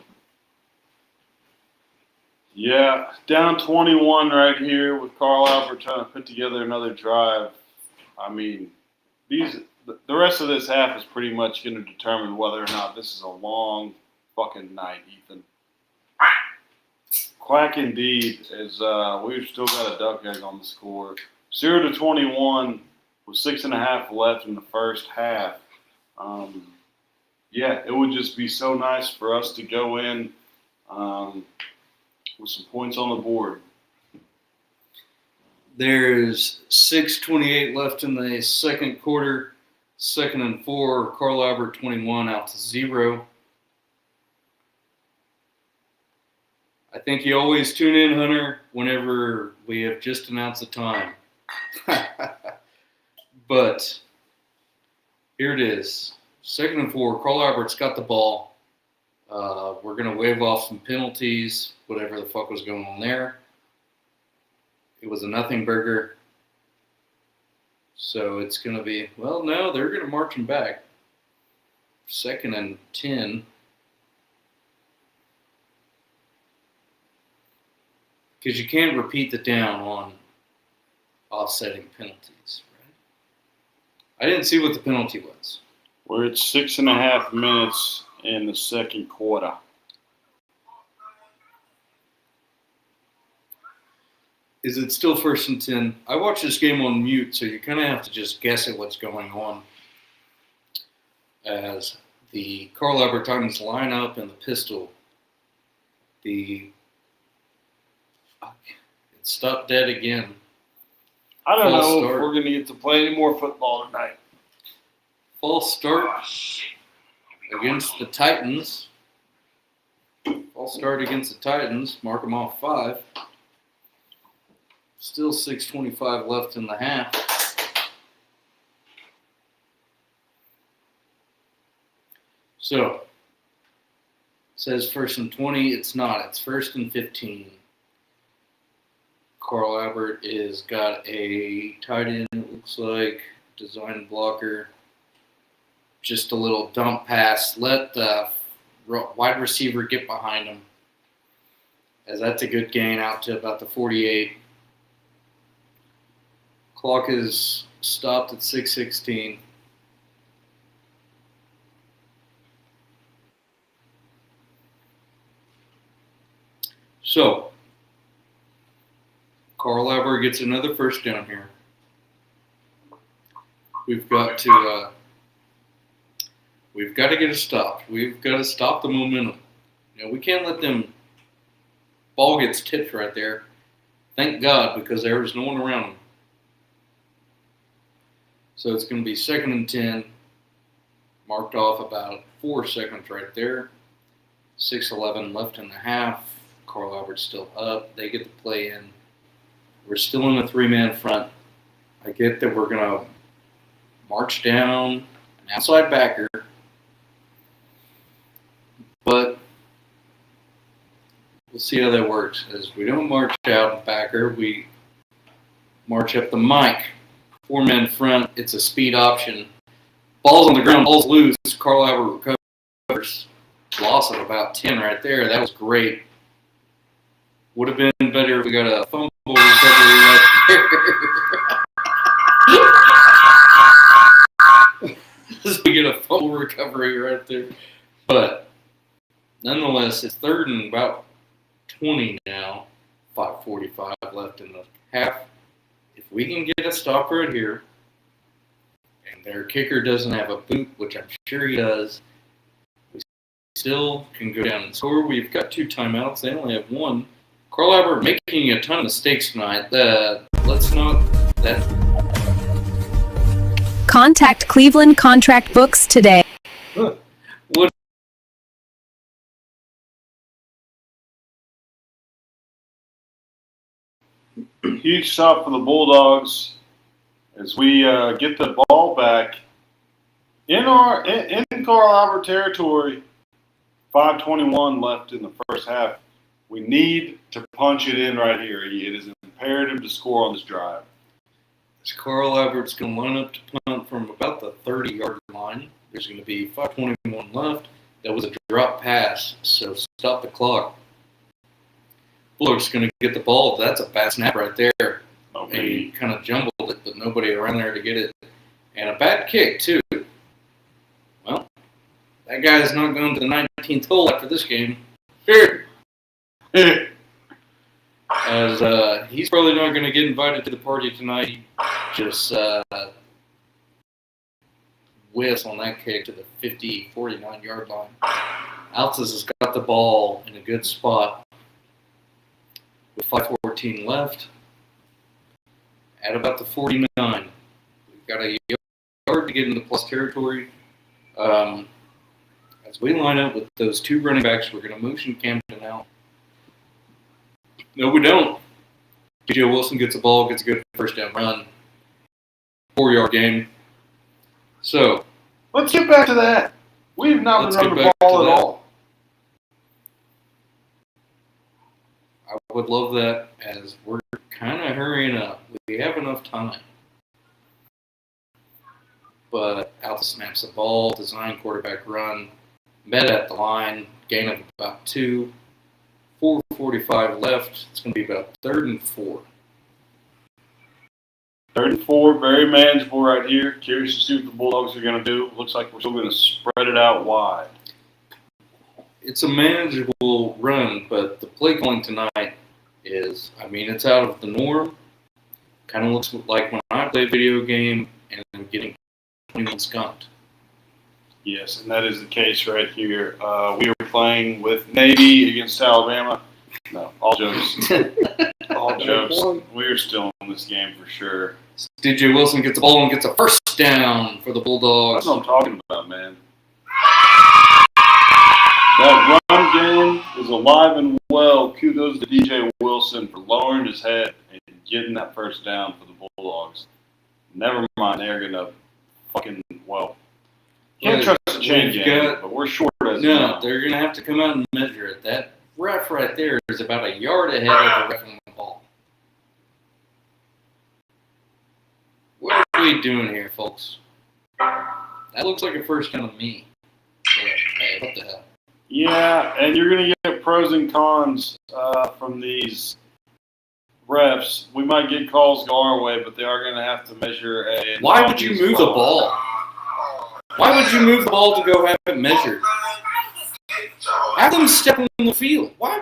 Yeah, down 21 right here with Carl Albert trying to put together another drive. I mean, the rest of this half is pretty much going to determine whether or not this is a long fucking night, Ethan. Quack indeed, as we've still got a duck egg on the score. 0-21 with 6.5 left in the first half. Yeah, it would just be so nice for us to go in with some points on the board. There's 6:28 left in the second quarter. 2nd and 4. Carl Albert 21 out to 0. I think you always tune in, Hunter, whenever we have just announced the time. But here it is. 2nd and 4. Carl Albert's got the ball. We're going to wave off some penalties, whatever the fuck was going on there. It was a nothing burger. So it's going to be, well, no, they're going to march him back. 2nd and 10. Because you can't repeat the down on offsetting penalties, right? I didn't see what the penalty was. We're at 6.5 minutes in the second quarter. Is it still 1st and 10? I watch this game on mute, so you kind of have to just guess at what's going on. As the Carl Albert Titans line up in the pistol, it stopped dead again. I don't False know start. if we're going to get to play any more football tonight. False start against the Titans. False start against the Titans. Mark them off 5. Still 6:25 left in the half. So, it says 1st and 20. It's not. It's 1st and 15. Carl Albert is got a tight end, it looks like, design blocker. Just a little dump pass. Let the wide receiver get behind him. As that's a good gain out to about the 48. Clock is stopped at 6:16. So, Carl Albert gets another first down here. We've got to get it stopped. We've got to stop the momentum. We can't let them ball gets tipped right there. Thank God, because there was no one around them. So it's going to be 2nd and 10. Marked off about 4 seconds right there. 6:11 left in the half. Carl Albert's still up. They get the play in. We're still in a 3-man front. I get that we're going to march down outside backer. But we'll see how that works. As we don't march out backer, we march up the mic. 4 men front. It's a speed option. Ball's on the ground. Ball's loose. Carl Albert recovers. Loss of about 10 right there. That was great. Would have been better if we got a fumble recovery right there. We get a fumble recovery right there. But nonetheless, it's 3rd and about 20 now. 5:45 left in the half. If we can get a stop right here, and their kicker doesn't have a boot, which I'm sure he does, we still can go down and score. We've got 2 timeouts. They only have 1. Carl Albert making a ton of mistakes tonight. Let's not that. Contact Cleveland Contract Books today. What? Huge stop for the Bulldogs as we get the ball back in Carl Albert territory. 5:21 left in the first half. We need to punch it in right here. It is imperative to score on this drive. As Carl Albert's going to line up to punt from about the 30-yard line. There's going to be 5:21 left. That was a drop pass, so stop the clock. Bulldogs going to get the ball. That's a bad snap right there. Okay. And he kind of jumbled it, but nobody around there to get it. And a bad kick, too. Well, that guy's not going to the 19th hole after this game. As he's probably not going to get invited to the party tonight. He just whiffs on that kick to the 49-yard line. Altus has got the ball in a good spot with 5:14 left at about the 49. We've got a yard to get into plus territory. As we line up with those 2 running backs, we're going to motion Camden out. No, we don't. DJ Wilson gets the ball, gets a good first down run. 4-yard game. So, let's get back to that. We've not been running the ball at all. I would love that, as we're kind of hurrying up. We have enough time. But Altus snaps the ball, design quarterback run, met at the line, gain of about 2. 4:45 left. It's going to be about 3rd and 4. 3rd and 4, very manageable right here. Curious to see what the Bulldogs are going to do. Looks like we're still going to spread it out wide. It's a manageable run, but the play calling tonight is, it's out of the norm. Kind of looks like when I play a video game and I'm getting 21 skunked. Yes, and that is the case right here. We are playing with Navy against Alabama. No, all jokes. All jokes. We are still in this game for sure. DJ Wilson gets the ball and gets a first down for the Bulldogs. That's what I'm talking about, man. That run game is alive and well. Kudos to DJ Wilson for lowering his head and getting that first down for the Bulldogs. Never mind, they're going to can't trust the chain game, but we're short as well. No, they're going to have to come out and measure it. That ref right there is about a yard ahead of the ref on the ball. What are we doing here, folks? That looks like a first down to me. But, hey, what the hell? Yeah, and you're going to get pros and cons from these refs. We might get calls go our way, but they are going to have to measure a... Why would you move the ball? Why would you move the ball to go have it measured? Have them step on the field. Why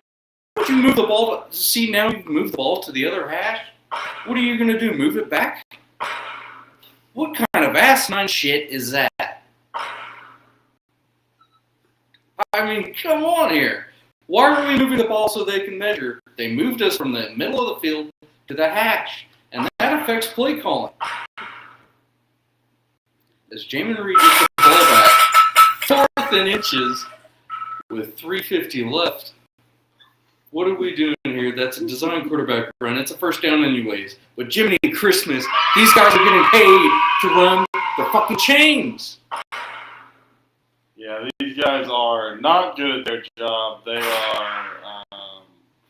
would you move the ball to... See, now you've moved the ball to the other hash? What are you going to do, move it back? What kind of asinine shit is that? Come on here. Why are we moving the ball so they can measure? They moved us from the middle of the field to the hash, and that affects play calling. As Jamin Reed gets the ball back, 4th and inches with 3:50 left. What are we doing here? That's a design quarterback run. It's a first down anyways. But Jiminy Christmas, these guys are getting paid to run the fucking chains. Yeah, these guys are not good at their job. They are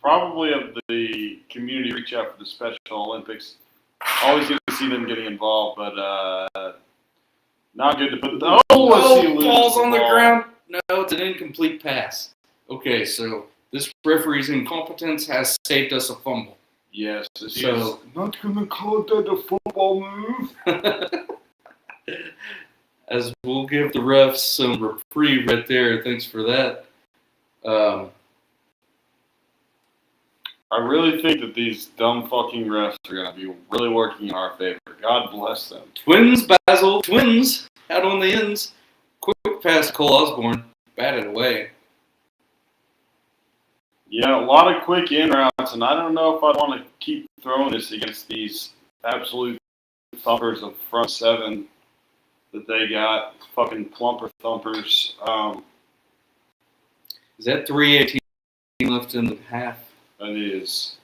probably of the community reach out for the Special Olympics. Always good to see them getting involved, but not good to put the let's see, ball's on the ground. No, it's an incomplete pass. Okay, so this referee's incompetence has saved us a fumble. Yes, So not gonna call that a football move. As we'll give the refs some reprieve right there. Thanks for that. I really think that these dumb fucking refs are gonna be really working in our favor. God bless them. Twins, Basil, twins out on the ends. Quick pass to Cole Osborne, batted away. Yeah, a lot of quick in routes, and I don't know if I'd want to keep throwing this against these absolute thumpers of front seven that they got. Fucking plumper thumpers. Is that 3:18 left in the half? That is.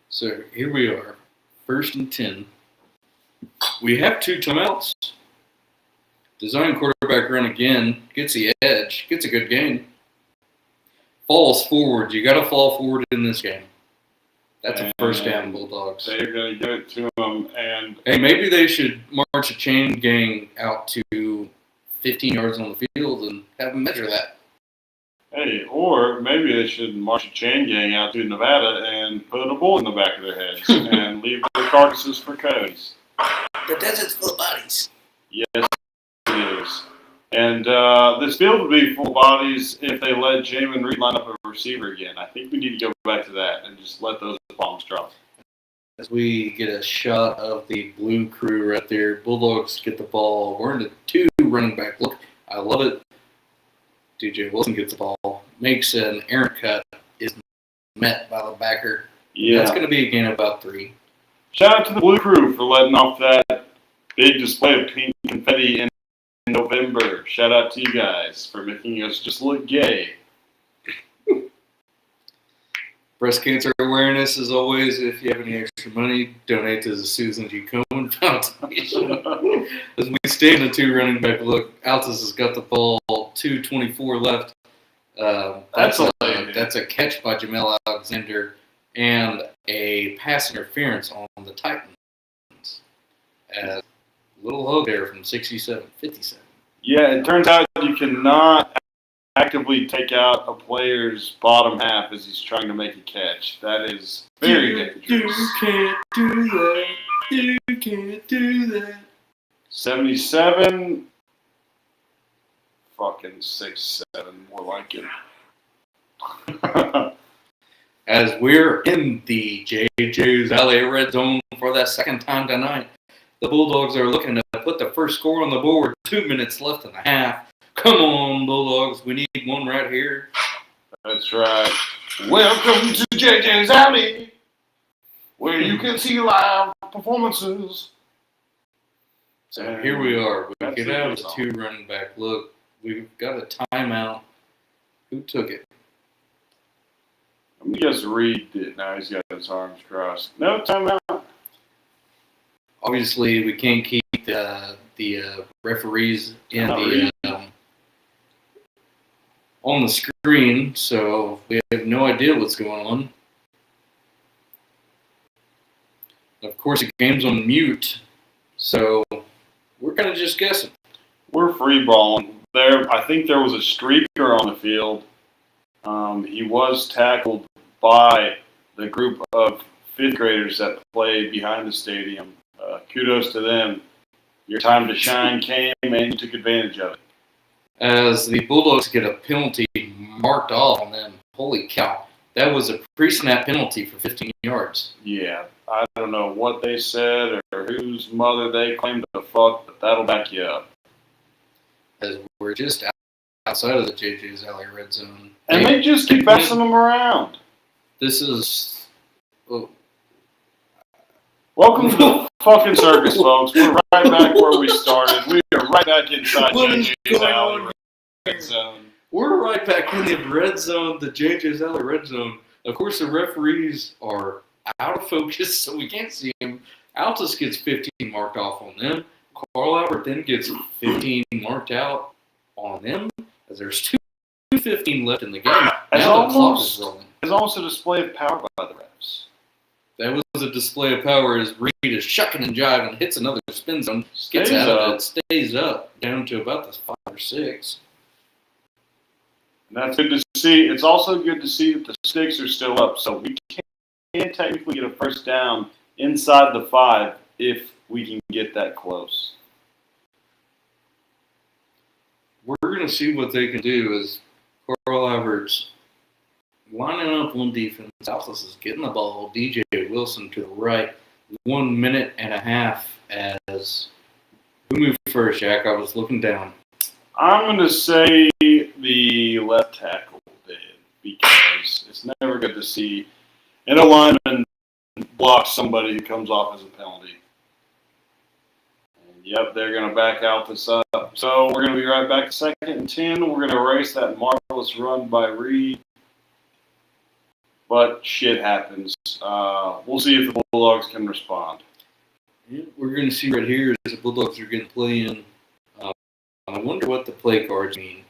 So here we are, 1st and 10. We have 2 timeouts. Design quarterback run again, gets the edge, gets a good gain. Falls forward. You got to fall forward in this game. That's a first down, Bulldogs. They're going to give it to them. And hey, maybe they should march a chain gang out to 15 yards on the field and have them measure that. Hey, or maybe they should march a chain gang out to Nevada and put a bullet in the back of their heads and leave their carcasses for coyotes. The desert's full of bodies. Yes, it is. And this field would be full of bodies if they let Jamin Reed line up a receiver again. I think we need to go back to that and just let those bombs drop. As we get a shot of the blue crew right there, Bulldogs get the ball. We're in the 2 running back look. I love it. DJ Wilson gets the ball, makes an errant cut, is met by the backer. Yeah. That's going to be a gain of about 3. Shout out to the blue crew for letting off that big display of pink confetti in November. Shout out to you guys for making us just look gay. Breast cancer awareness, as always. If you have any extra money, donate to the Susan G. Komen Foundation. As we stay in the 2 running back look, Altus has got the ball, 2:24 left. That's a catch by Jamel Alexander and a pass interference on the Titans. A little hug there from 67-57. Yeah, it turns out you cannot actively take out a player's bottom half as he's trying to make a catch. That is very dangerous. You can't do that. You can't do that. 77, fucking 6-7, more like it. As we're in the JJ's Alley Red Zone for the second time tonight, the Bulldogs are looking to put the first score on the board. 2 minutes left in the half. Come on, Bulldogs. We need one right here. That's right. Welcome to JJ's Alley, where you can see live performances. So here we are. We That's get a out good of song. 2 running back look. We've got a timeout. Who took it? I'm going to guess Reed did. Now he's got his arms crossed. No timeout. Obviously, we can't keep the referees in on the screen, so we have no idea what's going on. Of course, the game's on mute, so we're kind of just guessing. We're free balling. I think there was a streaker on the field. He was tackled by the group of 5th graders that play behind the stadium. Kudos to them. Your time to shine came, and you took advantage of it. As the Bulldogs get a penalty marked off on them. Holy cow. That was a pre-snap penalty for 15 yards. Yeah, I don't know what they said or whose mother they claimed to fuck, but that'll back you up. As we're just outside of the JJ's Alley Red Zone. And they just keep passing them around. This is... Oh, Welcome to the fucking circus, folks. We're right back where we started. We are right back inside JJ's Alley Red Zone. we're right back in the red zone, the JJ's Alley Red Zone. Of course, the referees are out of focus, so we can't see them. Altus gets 15 marked off on them. Carl Albert then gets 15 marked out on them. because there's 2:15 left in the game. It's Now the clock almost is rolling. a display of power by the refs. That was a display of power as Reed is shucking and jiving, hits another spin zone, gets Stays out of up. it, stays up, down to about the 5 or 6. And that's good to see. It's also good to see that the sticks are still up, so we can technically get a first down inside the 5 if we can get that close. We're going to see what they can do as Carl Albert's lining up on defense. Altus is getting the ball. DJ Wilson to the right. 1 minute and a half as who moved first, Jack? I was looking down. I'm going to say the left tackle did because it's never good to see an lineman block somebody who comes off as a penalty. And yep, they're going to back Altus up. So we're going to be right back to 2nd and 10. We're going to erase that marvelous run by Reed. But shit happens. We'll see if the Bulldogs can respond. Yeah, we're going to see right here as the Bulldogs are going to play in. I wonder what the play cards mean.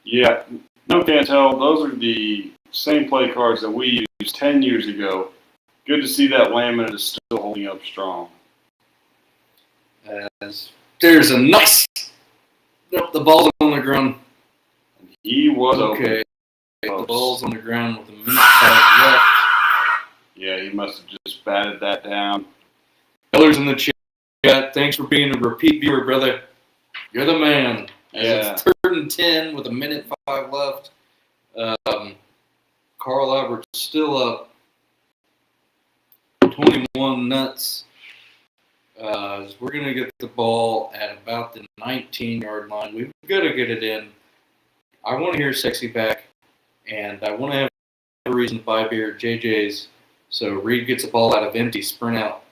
Yeah, no can't tell. Those are the same play cards that we used 10 years ago. Good to see that laminate is still holding up strong. As there's a nice. Nope, the ball's on the ground. He was Okay. open. The ball's on the ground with a minute 5 left. Yeah, he must have just batted that down. Colors in the chat. Thanks for being a repeat viewer, brother. You're the man. Yeah. It's 3rd and 10 with a minute 5 left. Carl Albert's still up. 21 nuts. We're going to get the ball at about the 19-yard line. We've got to get it in. I want to hear Sexy back, and I want to have a reason 5 here at JJ's. So Reed gets the ball out of empty, sprint out.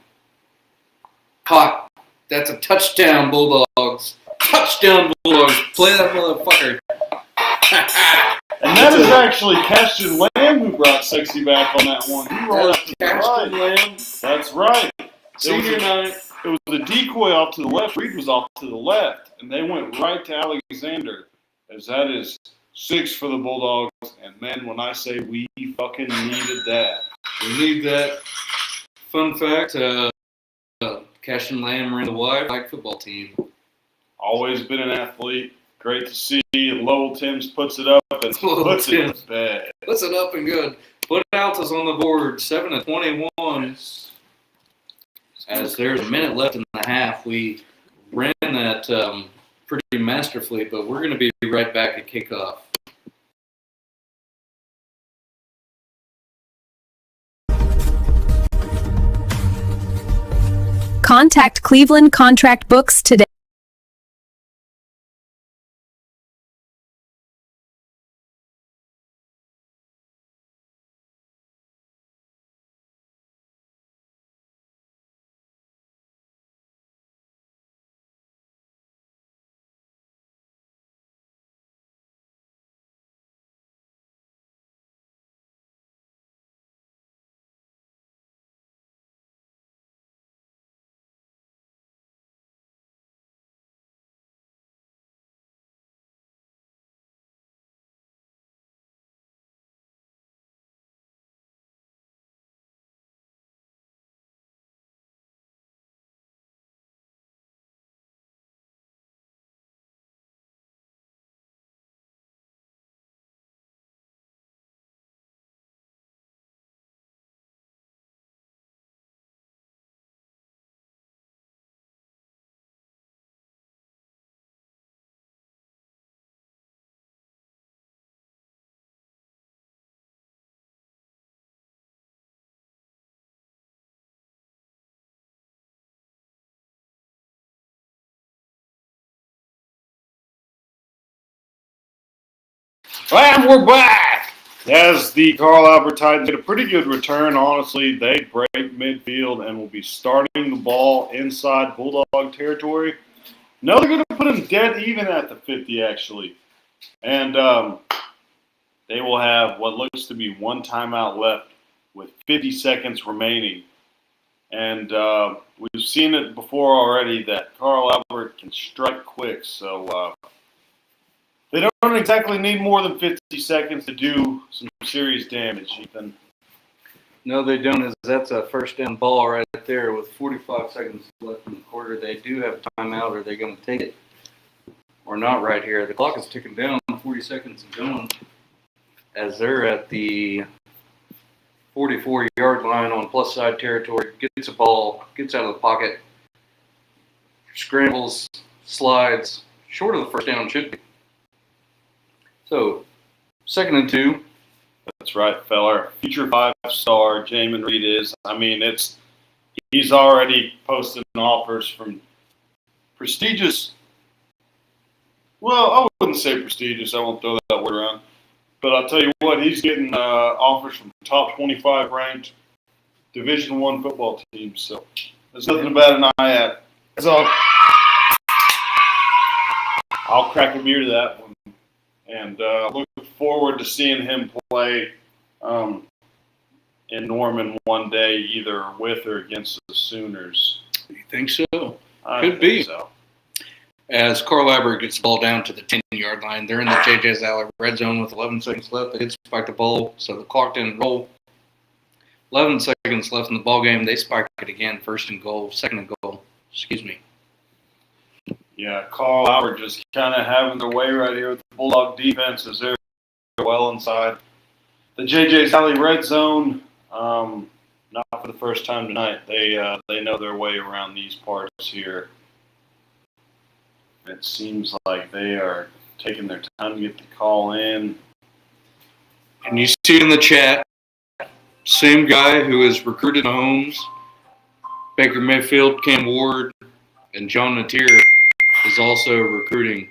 Caught. That's a touchdown, Bulldogs. Touchdown, Bulldogs. Play that motherfucker. And that is actually Caston Lamb who brought Sexy back on that one. He rolled up to the right. Lamb. That's right. Senior night. It was the decoy off to the left. Reed was off to the left. And they went right to Alexander, as that is 6 for the Bulldogs. And, man, when I say we fucking needed that. We need that. Fun fact, Cash and Lamb ran the wide flag football team. Always been an athlete. Great to see. Lowell Timms puts it up and puts it to bed. Puts it up and good. Put Altus on the board, 7-21. As there's a minute left in the half, we ran that pretty masterfully, but we're going to be right back at kickoff. Contact Cleveland Contract Books today. And we're back! As the Carl Albert Titans get a pretty good return, honestly, they break midfield and will be starting the ball inside Bulldog territory. No, they're going to put them dead even at the 50, actually. And they will have what looks to be one timeout left with 50 seconds remaining. And we've seen it before already that Carl Albert can strike quick, so They don't exactly need more than 50 seconds to do some serious damage, Ethan. No, they don't. That's a first down ball right there with 45 seconds left in the quarter. They do have timeout. Are they going to take it or not right here? The clock is ticking down. 40 seconds is going as they're at the 44-yard line on plus side territory. Gets a ball, gets out of the pocket, scrambles, slides. Short of the first down should be. So, 2nd and 2. That's right, fella. Future 5-star Jamin Reed is. I mean, he's already posting offers from prestigious. Well, I wouldn't say prestigious. I won't throw that word around. But I'll tell you what, he's getting offers from top 25 ranked Division I football teams. So there's nothing to bat an eye at. So I'll crack a beer to that one. And look forward to seeing him play in Norman one day, either with or against the Sooners. You think so? I Could think be. So. As Carl Albert gets the ball down to the 10-yard line, they're in the J.J. Zalley red zone with 11 seconds left. They did spike the ball, so the clock didn't roll. 11 seconds left in the ball game. They spike it again, 1st and goal, 2nd and goal. Excuse me. Yeah, Carl Albert just kind of having their way right here with the Bulldog defense as they're well inside the J.J. Zalley red zone. Not for the first time tonight. They know their way around these parts here. It seems like they are taking their time to get the call in. And you see in the chat, same guy who has recruited Mahomes, Baker Mayfield, Cam Ward, and John Mateer is also recruiting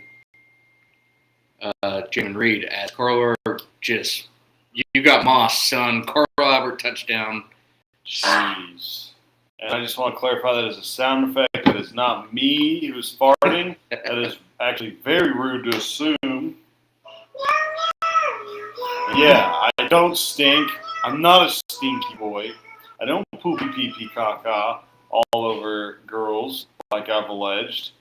Jamin Reed. As Carl Albert just, you got Moss, son. Carl Albert touchdown. Jeez. And I just want to clarify that is a sound effect. That is not me who's farting. That is actually very rude to assume. Yeah, I don't stink. I'm not a stinky boy. I don't poopy pee pee caca all over girls like I've alleged.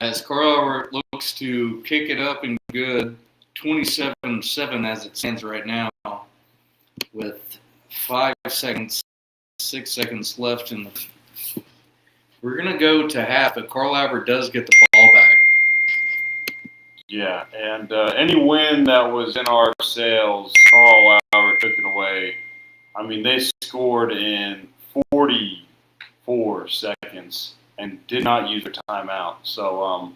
As Carl Albert looks to kick it up and good, 27-7 as it stands right now, with 5 seconds, 6 seconds left in the. We're gonna go to half, but Carl Albert does get the ball back. Yeah, and any win that was in our sails, Carl Albert took it away. I mean, they scored in 44 seconds and did not use their timeout. So,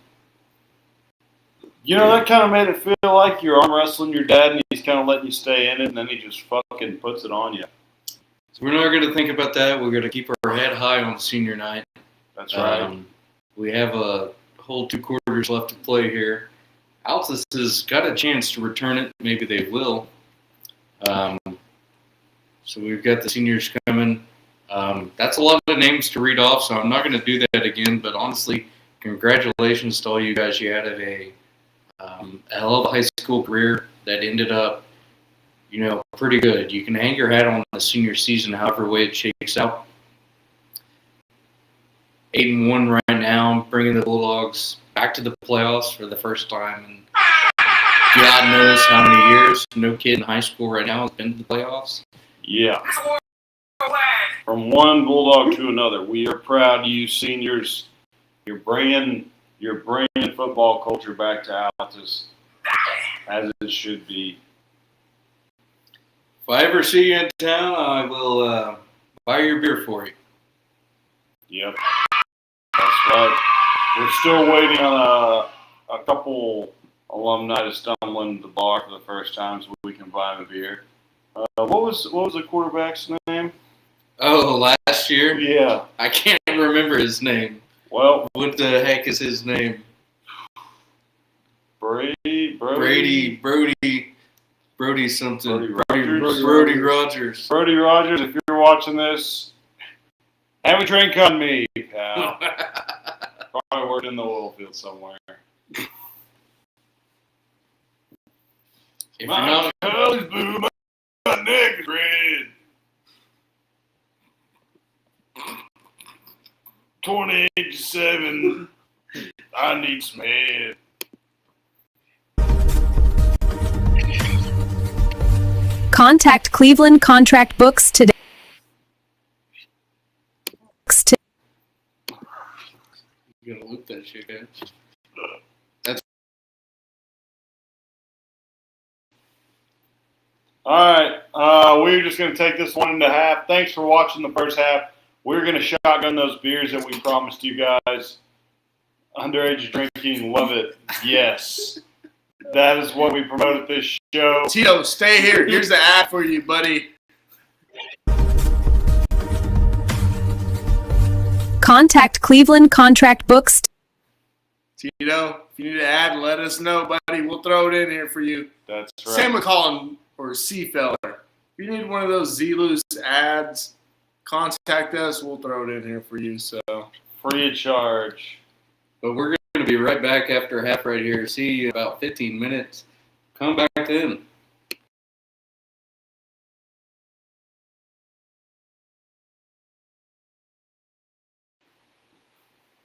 that kind of made it feel like you're arm wrestling your dad and he's kind of letting you stay in it, and then he just fucking puts it on you. So we're not going to think about that. We're going to keep our head high on senior night. That's right. We have a whole 2 quarters left to play here. Altus has got a chance to return it. Maybe they will. So we've got the seniors coming. That's a lot of names to read off, so I'm not going to do that again. But honestly, congratulations to all you guys. You had a hell of a high school career that ended up, pretty good. You can hang your hat on the senior season however way it shakes out. 8-1 right now, bringing the Bulldogs back to the playoffs for the first time in God knows how many years. No kid in high school right now has been to the playoffs. Yeah. From one Bulldog to another, we are proud of you seniors. You're bringing football culture back to Altus, as it should be. If I ever see you in town, I will buy your beer for you. Yep. That's right. We're still waiting on a couple alumni to stumble into the bar for the first time so we can buy them a beer. What was the quarterback's name? Oh, last year? Yeah. I can't remember his name. Well, what the heck is his name? Brody something. Brody Rogers. Brody Rogers, if you're watching this, have a drink on me, pal. Probably worked in the oil field somewhere. If my collar's blue, my neck is red. 28-7. I need some head. Contact Cleveland Contract Books today. You gotta loop that shit, guys. All right, we're just going to take this one into half. Thanks for watching the first half. We're going to shotgun those beers that we promised you guys. Underage drinking, love it. Yes. That is what we promote at this show. Tito, stay here. Here's the ad for you, buddy. Contact Cleveland Contract Books. Tito, if you need an ad, let us know, buddy. We'll throw it in here for you. That's right. Sam McCollum or C-Feller. If you need one of those Z-Loose ads, contact us. We'll throw it in here for you. So Free of charge. But we're going to be right back after half right here. See you in about 15 minutes. Come back in.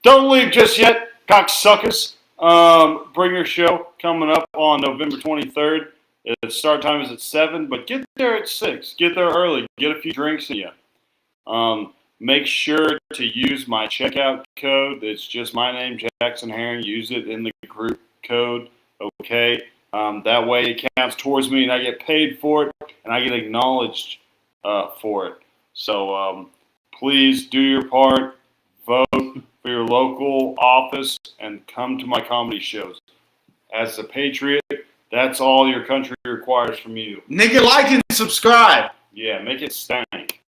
Don't leave just yet, cocksuckers. Bringer show coming up on November 23rd. Its start time is at 7, but get there at 6. Get there early. Get a few drinks in you. Make sure to use my checkout code. It's just my name, Jackson Herring. Use it in the group code, okay? That way it counts towards me, and I get paid for it, and I get acknowledged for it. So please do your part. Vote for your local office and come to my comedy shows. As a patriot, that's all your country requires from you. nigga, like and subscribe. Yeah, make it stank.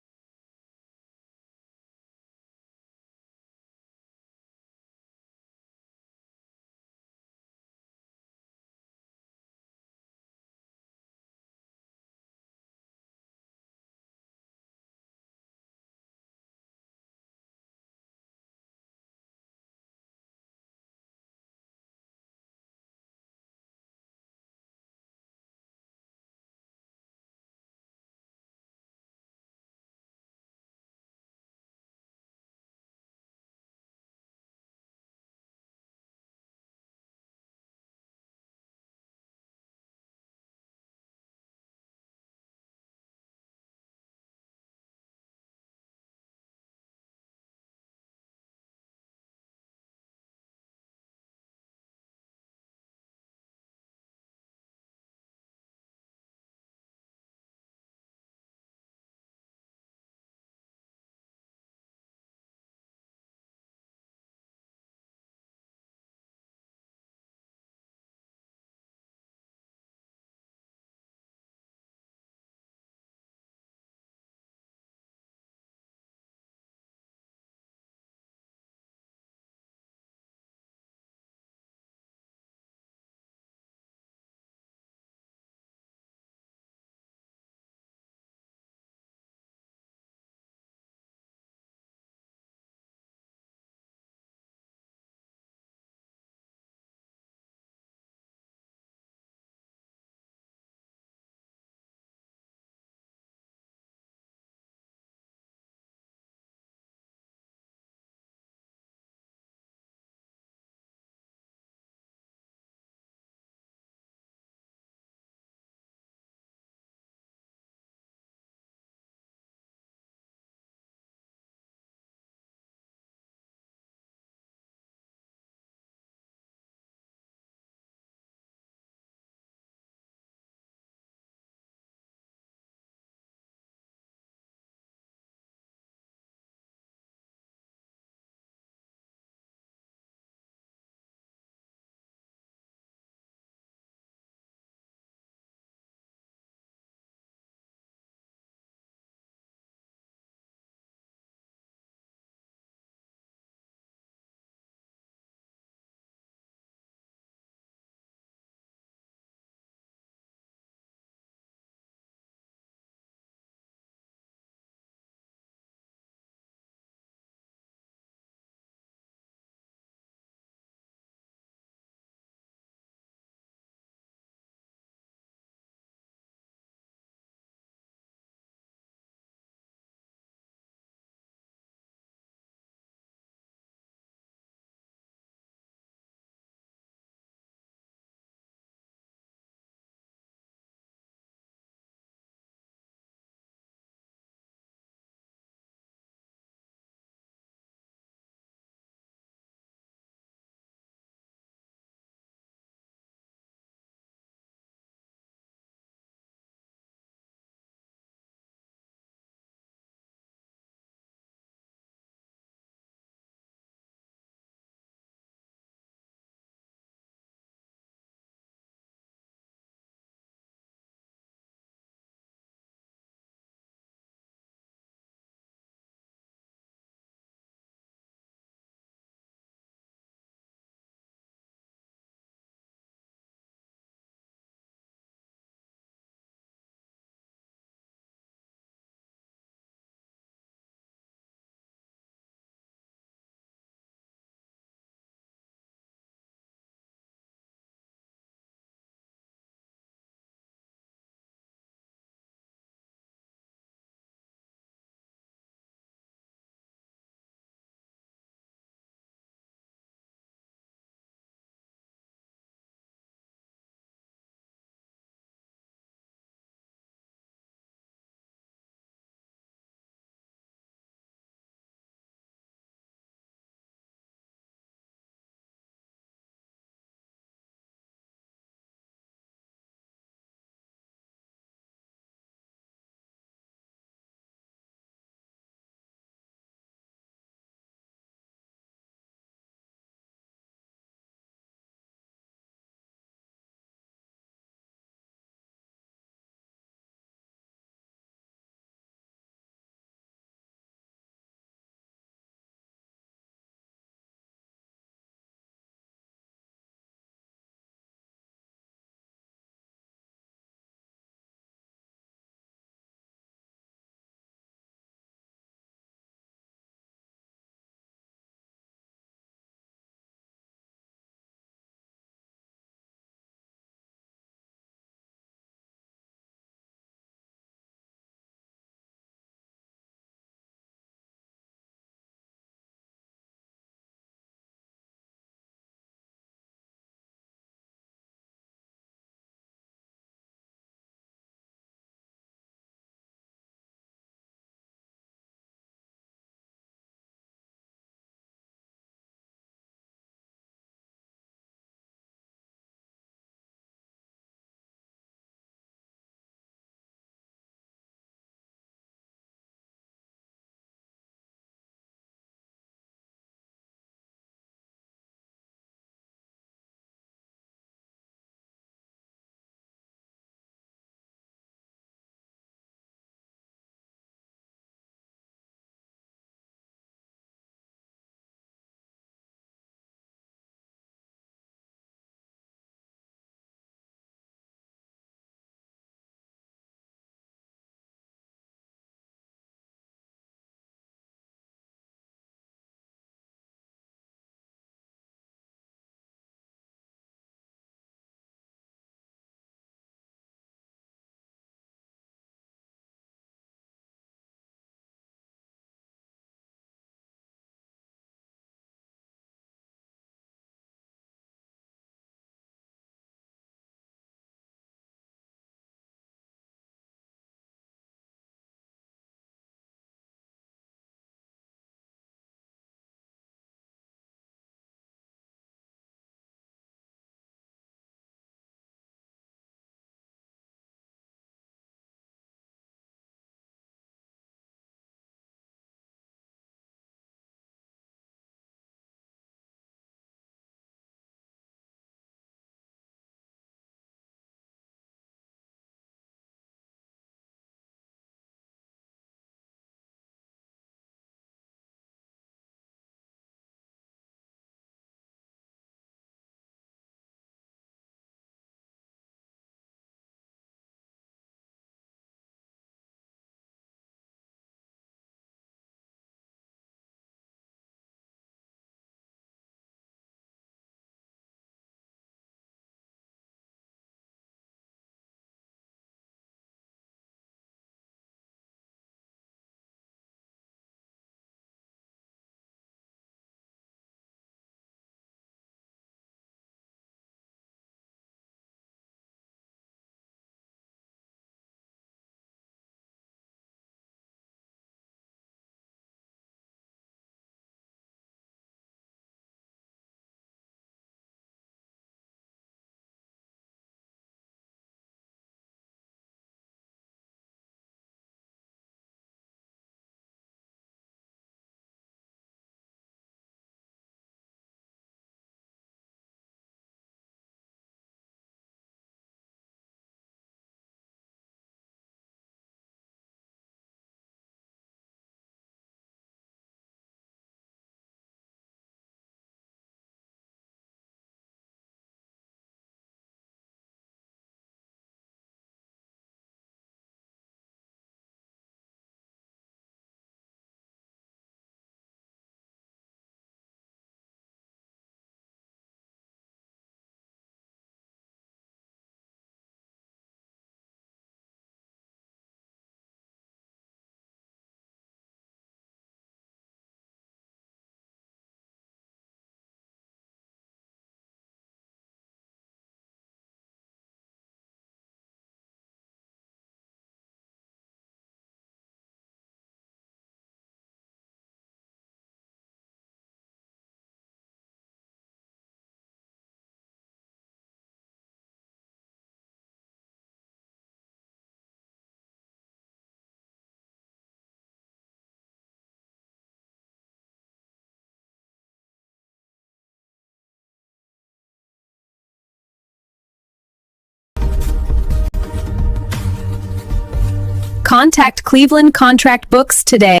Contact Cleveland Contract Books today.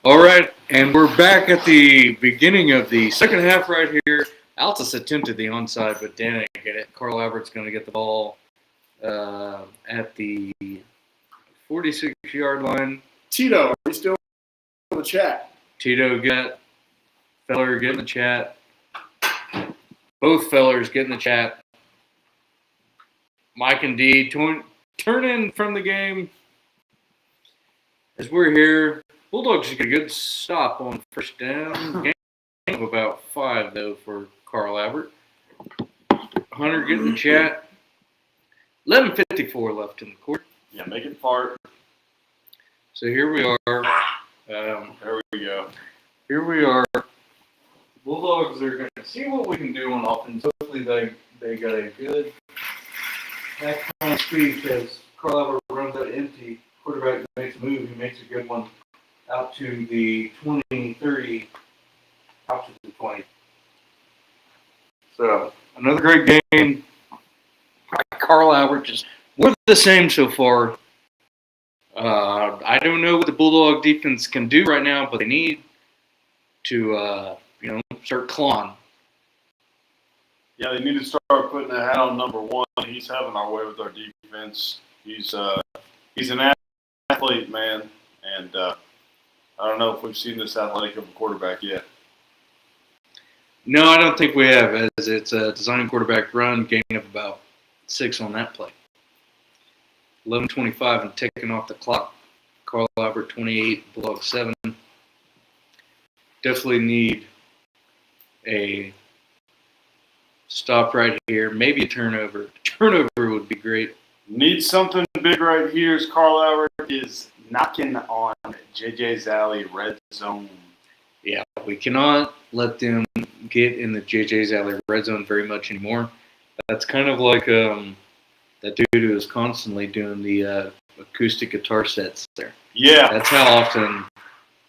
All right, and we're back at the beginning of the second half right here. Altus attempted the onside, but didn't get it. Carl Albert's going to get the ball at the 46-yard line. Tito, are you still in the chat? Tito Feller get in the chat. Both Fellers get in the chat. Mike and D turn in from the game as we're here. Bulldogs get a good stop on first down. Game of about 5, though, for Carl Albert. Hunter get in the chat. 11:54 left in the quarter. Yeah, make it fart. So here we are. There we go. Here we are. Bulldogs are going to see what we can do on offense. Hopefully they got a good halftime speed because Carl Albert runs out empty. Quarterback makes a move. He makes a good one out to the 20, 30, out to the 20. So another great game. Carl Albert just more the same so far. I don't know what the Bulldog defense can do right now, but they need to, start clawing. Yeah, they need to start putting a hat on number 1. He's having our way with our defense. He's an athlete, man, and I don't know if we've seen this athletic of a quarterback yet. No, I don't think we have, as it's a design quarterback run, gain of about 6 on that play. 11:25 and taking off the clock. Carl Albert 28, Bulldog 7. Definitely need a stop right here. Maybe a turnover. Turnover would be great. Need something big right here as Carl Albert is knocking on JJ's Alley red zone. Yeah, we cannot let them get in the JJ's Alley red zone very much anymore. That's kind of like that dude who is constantly doing the acoustic guitar sets there. Yeah. That's how often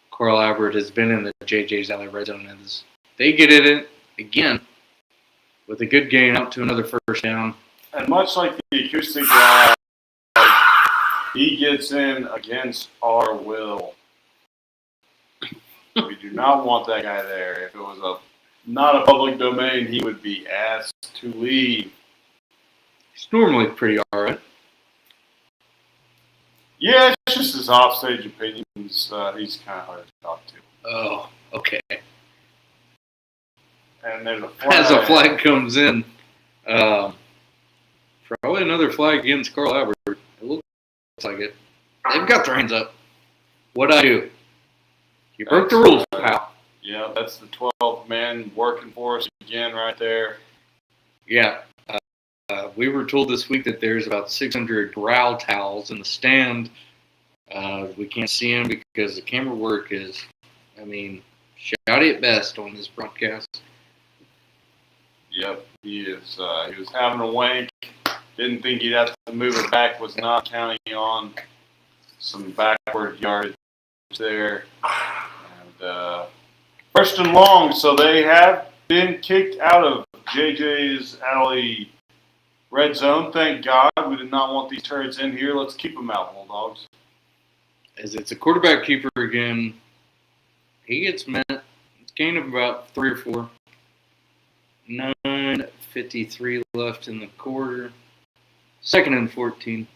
Carl Albert has been in the JJ's Alley Red Zone. As they get it again with a good gain out to another first down. And much like the acoustic guy, he gets in against our will. We do not want that guy there. If it was not a public domain, he would be asked to leave. He's normally pretty all right. Yeah, it's just his offstage opinions. He's kind of hard to talk to. Oh, okay. And there's a flag. As a flag comes in, probably another flag against Carl Albert. It looks like it. They've got their hands up. What'd I do? You broke the rules, pal. Yeah, that's the 12th man working for us again right there. Yeah. We were told this week that there's about 600 growl towels in the stand. We can't see them because the camera work is, shoddy at best on this broadcast. Yep, he is. He was having a wank. Didn't think he'd have to move it back. Was not counting on some backward yardage there. And first and long, so they have been kicked out of JJ's Alley Red Zone. Thank God. We did not want these turds in here. Let's keep them out, Bulldogs. As it's a quarterback keeper again, he gets met. Gain of about 3 or 4. 9:53 left in the quarter. 2nd and 14.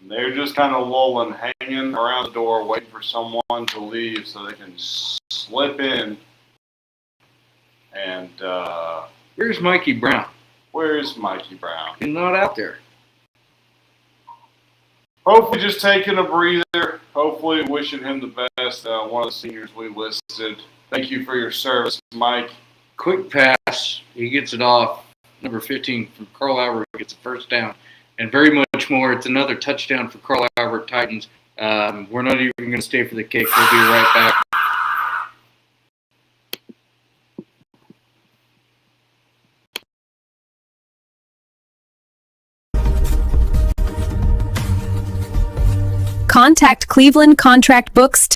And they're just kind of lolling, hanging around the door, waiting for someone to leave so they can slip in. And where's Mikey Brown? Where's Mikey Brown? He's not out there. Hopefully just taking a breather. Hopefully wishing him the best. One of the seniors we listed. Thank you for your service, Mike. Quick pass. He gets it off. Number 15 from Carl Albert gets a first down. And very much more. It's another touchdown for Carl Albert Titans. We're not even going to stay for the kick. We'll be right back. Contact Cleveland Contract Books.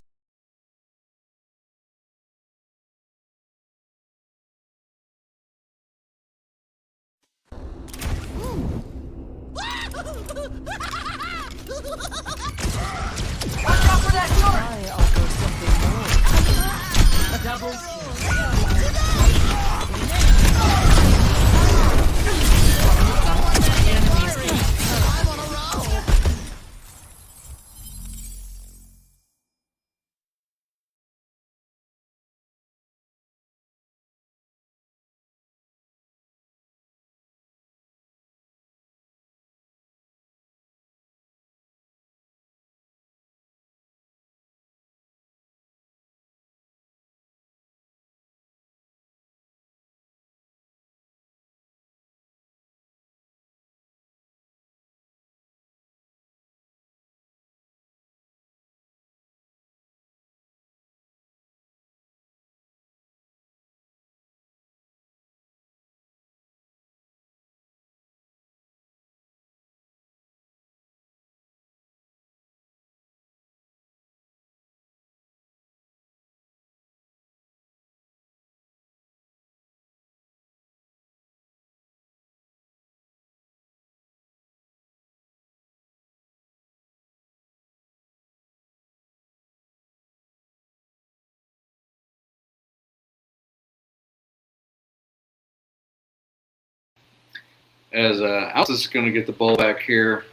As Altus is going to get the ball back here.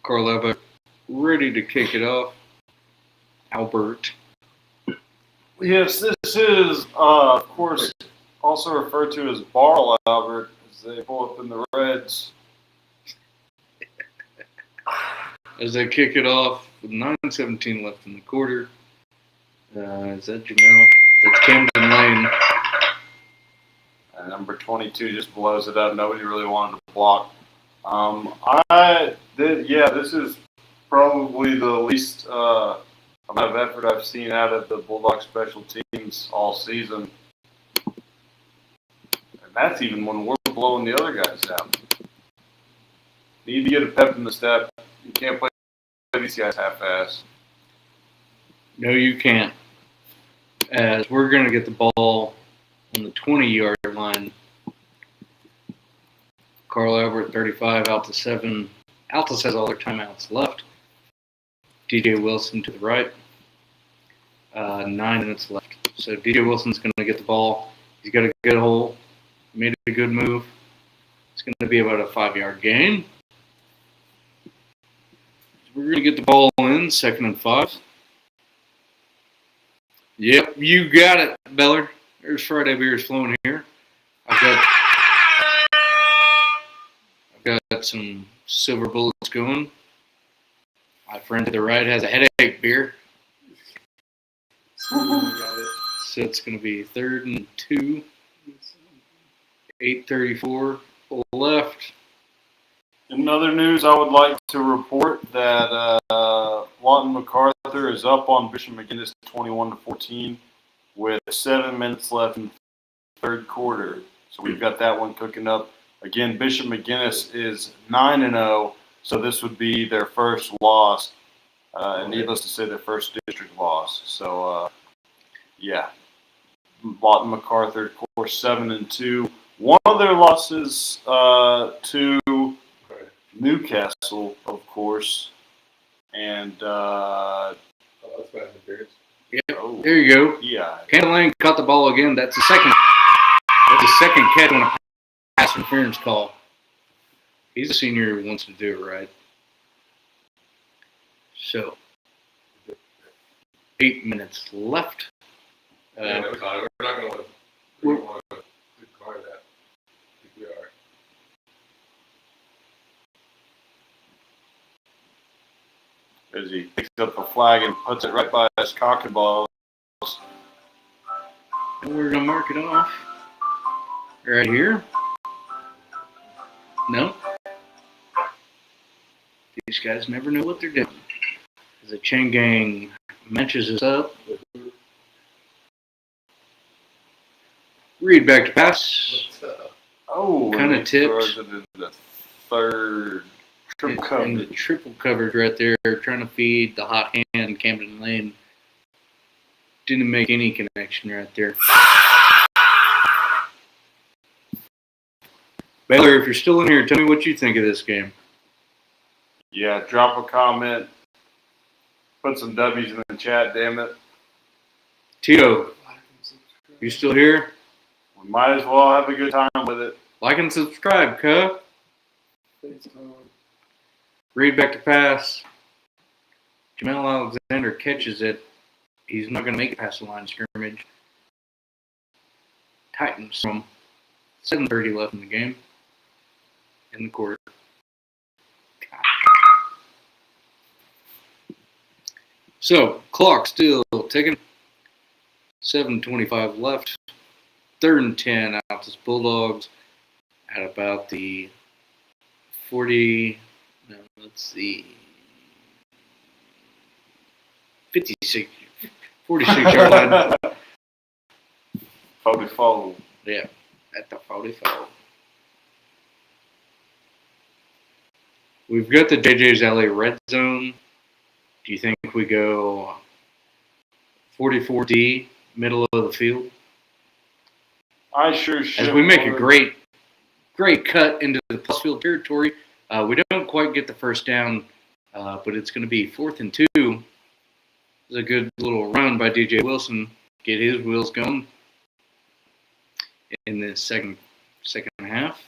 Carl Albert ready to kick it off. Albert. Yes, this is, of course, also referred to as Barl Albert, as they pull up in the Reds. As they kick it off with 9:17 left in the quarter. Is that Jamel? That's Camden Lane. And number 22 just blows it up. Nobody really wanted to block. This is probably the least amount of effort I've seen out of the Bulldog special teams all season. And that's even when we're blowing the other guys out. Need to get a pep in the step. You can't play these guys half-ass. No, you can't. As we're going to get the ball on the 20-yard line. Carl Albert, 35, Altus 7. Altus has all their timeouts left. DJ Wilson to the right. 9 minutes left. So DJ Wilson's going to get the ball. He's got a good hole. Made a good move. It's going to be about a 5-yard gain. We're going to get the ball in, 2nd and 5. Yep, you got it, Beller. There's Friday beers flowing here. I've got some silver bullets going. My friend to the right has a headache beer. So it's going to be 3rd and 2. 8:34 left. In other news, I would like to report that Lawton MacArthur is up on Bishop McGinnis 21-14 with 7 minutes left in the 3rd quarter. So we've got that one cooking up. Again, Bishop McGinnis is 9-0, so this would be their first loss. And needless to say, their first district loss. So, yeah. Lawton MacArthur, of course, 7-2. One of their losses to Newcastle, of course, and Yep, there you go. yeah, Kendall Lane caught the ball again. That's the second catch on a pass interference call. He's a senior who wants to do it right. So, 8 minutes left. We're not going to want to decline that. I think we are. as he picks up the flag and puts it right by his cock and balls. We're going to mark it off. Right here. No. These guys never know what they're doing. The chain gang matches us up. Read back to pass. Oh, Kinda and he tipped. throws it in the 3rd triple And the coverage. triple coverage right there, trying to feed the hot hand, Camden Lane. Didn't make any connection right there. Baylor, if you're still in here, tell me what you think of this game. Yeah, drop a comment. Put some W's in the chat, damn it. Tito, you still here? We might as well have a good time with it. Like and subscribe, cuh. Read back to pass. Jamel Alexander catches it. He's not going to make it past the line of scrimmage. Titans from 7:30 left in the game. In the quarter. So, clock still ticking. 7:25 left. 3rd and 10, Altus Bulldogs at about the 40, no, let's see, 46-yard line. 44. Yeah, at the 44. We've got the JJ's LA red zone. Do you think we go 44D, middle of the field? I sure should. As we make a great cut into the plus field territory, we don't quite get the first down, but it's going to be 4th and 2. It was a good little run by DJ Wilson. Get his wheels going in the second half.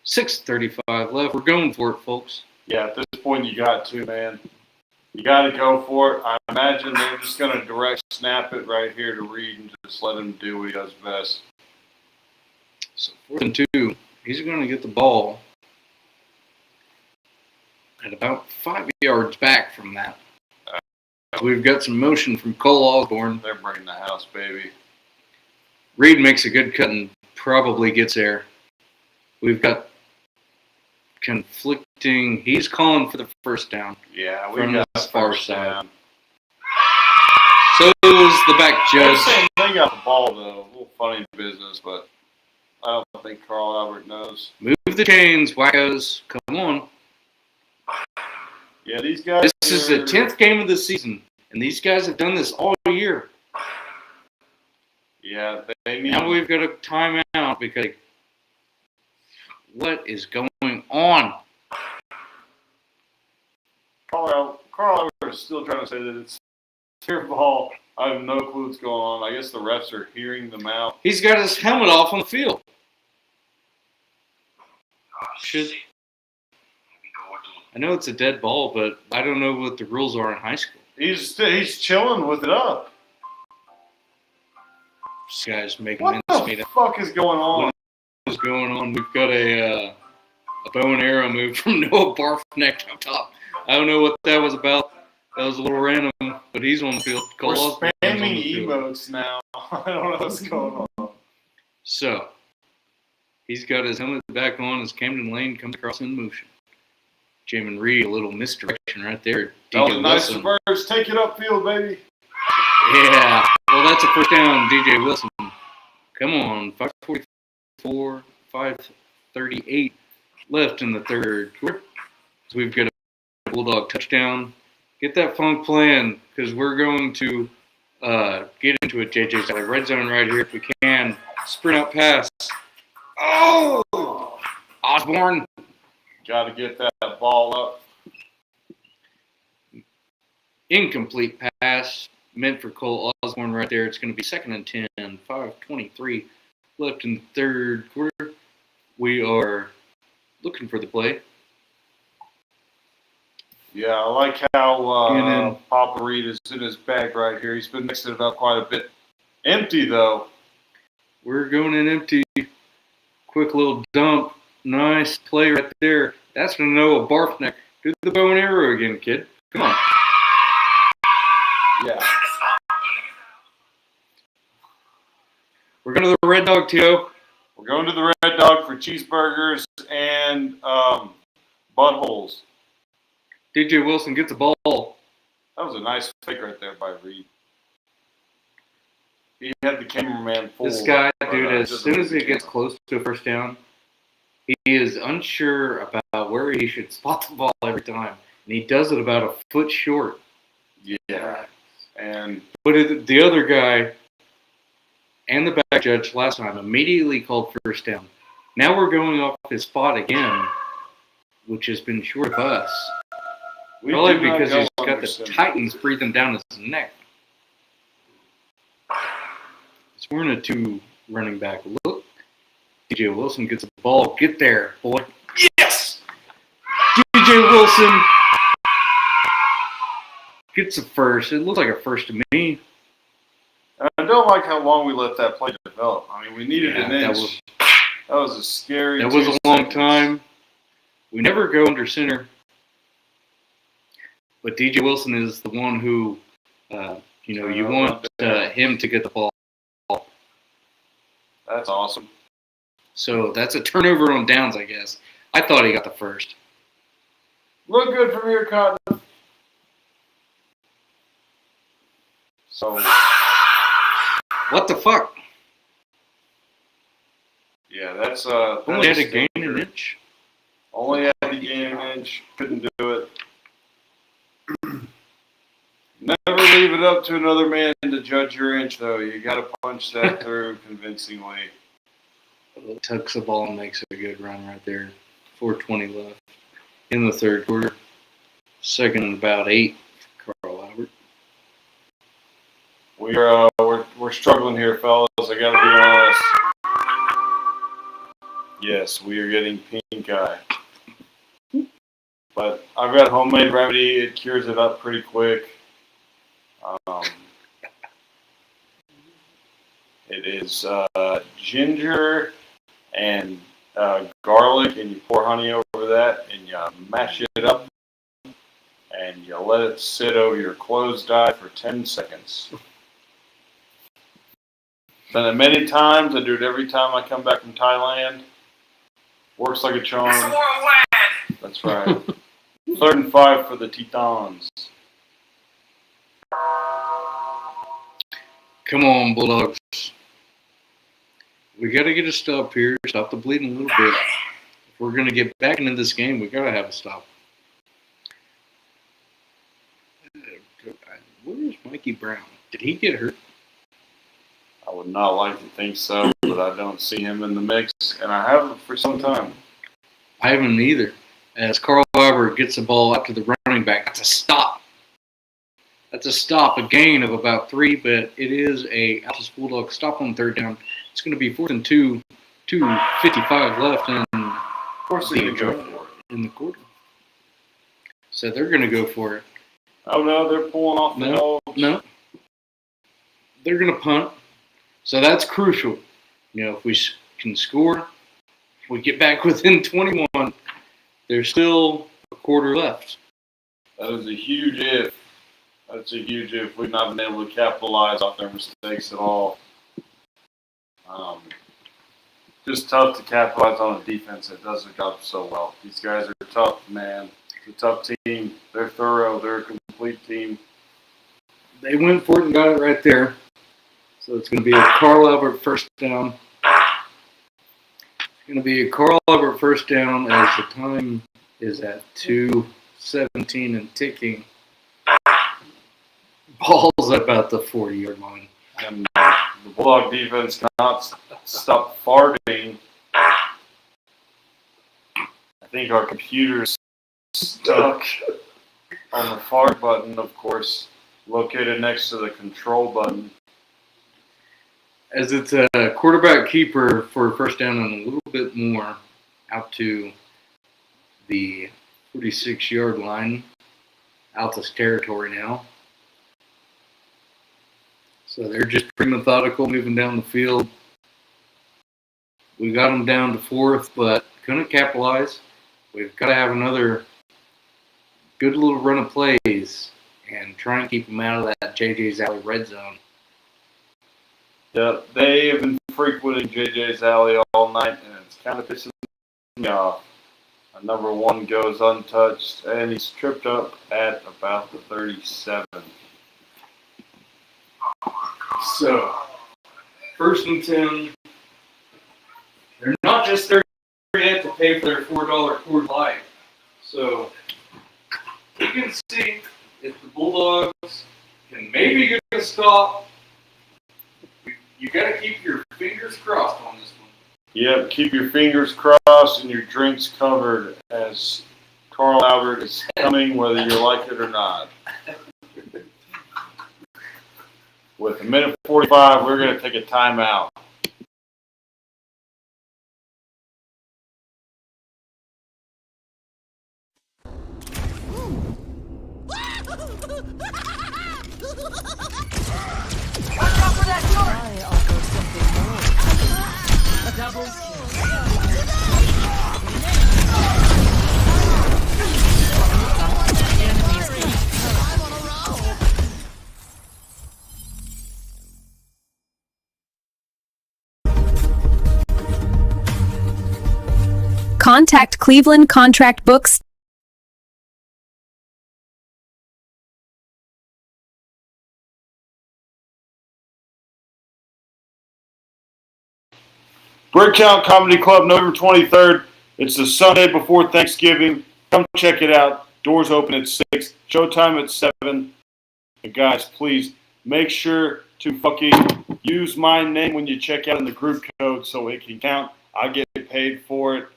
6:35 left. We're going for it, folks. Yeah, at this point you got to, man. You got to go for it. I imagine they're just going to direct snap it right here to Reed and just let him do what he does best. So 4th and 2. He's going to get the ball at about 5 yards back from that. We've got some motion from Cole Osborne. They're bringing the house, baby. Reed makes a good cut and probably gets there. We've got conflicting. He's calling for the first down. Yeah, we From got the far first side. down. So is the back They're judge. saying they got the ball, though. A little funny business, but I don't think Carl Albert knows. Move the chains, wackos. Come on. Yeah, these guys. This is the 10th game of the season, and these guys have done this all year. Yeah, they need. Now we've got a timeout because what is going on? Carl Albert is still trying to say that it's their ball. I have no clue what's going on. I guess the refs are hearing them out. He's got his helmet off on the field. I know it's a dead ball, but I don't know what the rules are in high school. He's chilling with it up. This guy's making What the fuck is going on? What is going on? We've got a bow and arrow move from Noah Barfneck up top. I don't know what that was about. That was a little random, but he's on the field. We're spamming emotes now. I don't know what's going on. So, he's got his helmet back on as Camden Lane comes across in motion. Jamin Reed, a little misdirection right there. That was a nice Wilson. reverse. Take it upfield, baby. Yeah. Well, that's a first down, DJ Wilson. Come on. 5:44, 5:38 left in the third quarter. So we've got a Bulldog touchdown. Get that funk playing because we're going to get into it, JJ. So red zone right here if we can. Sprint out pass. Oh! Osborne. Got to get that ball up. Incomplete pass meant for Cole Osborne right there. It's going to be 2nd and 10, 5:23 left in the third quarter. We are looking for the play. Yeah, I like how Papa Reed is in his bag right here. He's been mixing it up quite a bit. Empty, though. We're going in empty. Quick little dump. Nice play right there. That's going to know a Barfneck. Do the bow and arrow again, kid. Come on. Yeah. We're going to the Red Dog, Tio. We're going to the Red Dog for cheeseburgers and buttholes. DJ Wilson gets the ball. That was a nice fake right there by Reed. He had the cameraman full. This guy, dude, as soon as he gets close to a first down, he is unsure about where he should spot the ball every time. And he does it about a foot short. Yeah. And But the other guy and the back judge last time immediately called first down. Now we're going off his spot again, which has been short of us. Probably because he's got the Titans breathing down his neck. So we're in a 2 running back look. DJ Wilson gets the ball. Get there, boy. Yes! DJ Wilson gets a first. It looks like a first to me. I don't like how long we let that play develop. I mean, we needed an inch. That was a scary. That was a long time. We never go under center. But DJ Wilson is the one who, you want him to get the ball. That's awesome. So that's a turnover on downs, I guess. I thought he got the first. Look good from here, Cotton. So. What the fuck? Yeah, that's Only had to gain an inch. Only had to gain an inch. Couldn't do it. Never leave it up to another man to judge your inch, though. You got to punch that through convincingly. Tucks the ball and makes a good run right there. 4:20 left in the third quarter. 2nd and about 8 for Carl Albert. We're struggling here, fellas. I got to be honest. Yes, we are getting pink eye. But I've got homemade remedy. It cures it up pretty quick. It is ginger and garlic, and you pour honey over that, and you mash it up, and you let it sit over your closed eye for 10 seconds. Done it many times. I do it every time I come back from Thailand. Works like a charm. That's right. 3rd and 5 for the Titans. Come on, Bulldogs. We got to get a stop here. Stop the bleeding a little bit. If we're going to get back into this game, we got to have a stop. Where's Mikey Brown? Did he get hurt? I would not like to think so, but I don't see him in the mix, and I haven't for some time. I haven't either. As Carl Albert gets the ball out to the running back, that's a stop. That's a stop, a gain of about 3, but it is a Altus Bulldog stop on third down. It's going to be 4th and 2, 2:55 left in Of course they're going to go for it. in the quarter. So they're going to go for it. Oh, no, they're pulling off the dogs. No. They're going to punt. So that's crucial. If we can score, if we get back within 21, there's still a quarter left. That is a huge if. That's a huge if. We've not been able to capitalize off their mistakes at all. Just tough to capitalize on a defense that does their job so well. These guys are tough, man. It's a tough team. They're thorough. They're a complete team. They went for it and got it right there. So it's going to be a Carl Albert first down. It's going to be a Carl Albert first down as the time is at 2:17 and ticking. Ball's about the 40-yard line. And the Bulldog defense cannot stop farting. I think our computer's stuck on the fart button, of course, located next to the control button. As it's a quarterback keeper for first down and a little bit more out to the 46-yard line. Altus territory now. So they're just pretty methodical moving down the field. We got them down to 4th, but couldn't capitalize. We've got to have another good little run of plays and try and keep them out of that JJ's Alley red zone. Yeah, they have been frequenting JJ's Alley all night, and it's kind of pissing me off. Number 1 goes untouched, and he's tripped up at about the 37. So, 1st and 10. They're not just there yet to pay for their $4 Coors Light. So, you can see if the Bulldogs can maybe get a stop. You got to keep your fingers crossed on this one. Yep, keep your fingers crossed and your drinks covered as Carl Albert is coming, whether you like it or not. With 1:45, we're going to take a timeout. Contact Cleveland Contract Books. Bricktown Comedy Club, November 23rd. It's the Sunday before Thanksgiving. Come check it out. Doors open at 6. Showtime at 7. And guys, please make sure to fucking use my name when you check out in the group code so it can count. I get paid for it.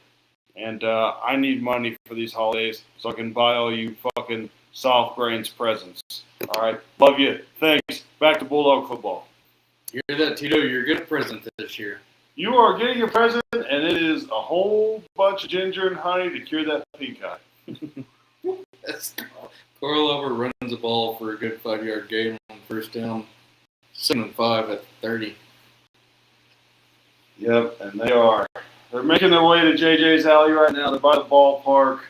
And I need money for these holidays so I can buy all you fucking soft brains presents. All right. Love you. Thanks. Back to Bulldog football. You hear that, Tito? You're getting a present this year. You are getting a present, and it is a whole bunch of ginger and honey to cure that pink eye. Carl Albert runs the ball for a good 5-yard gain on first down. 7-5 at 30. Yep, and they are. They're making their way to JJ's Alley right now. They're by the ballpark.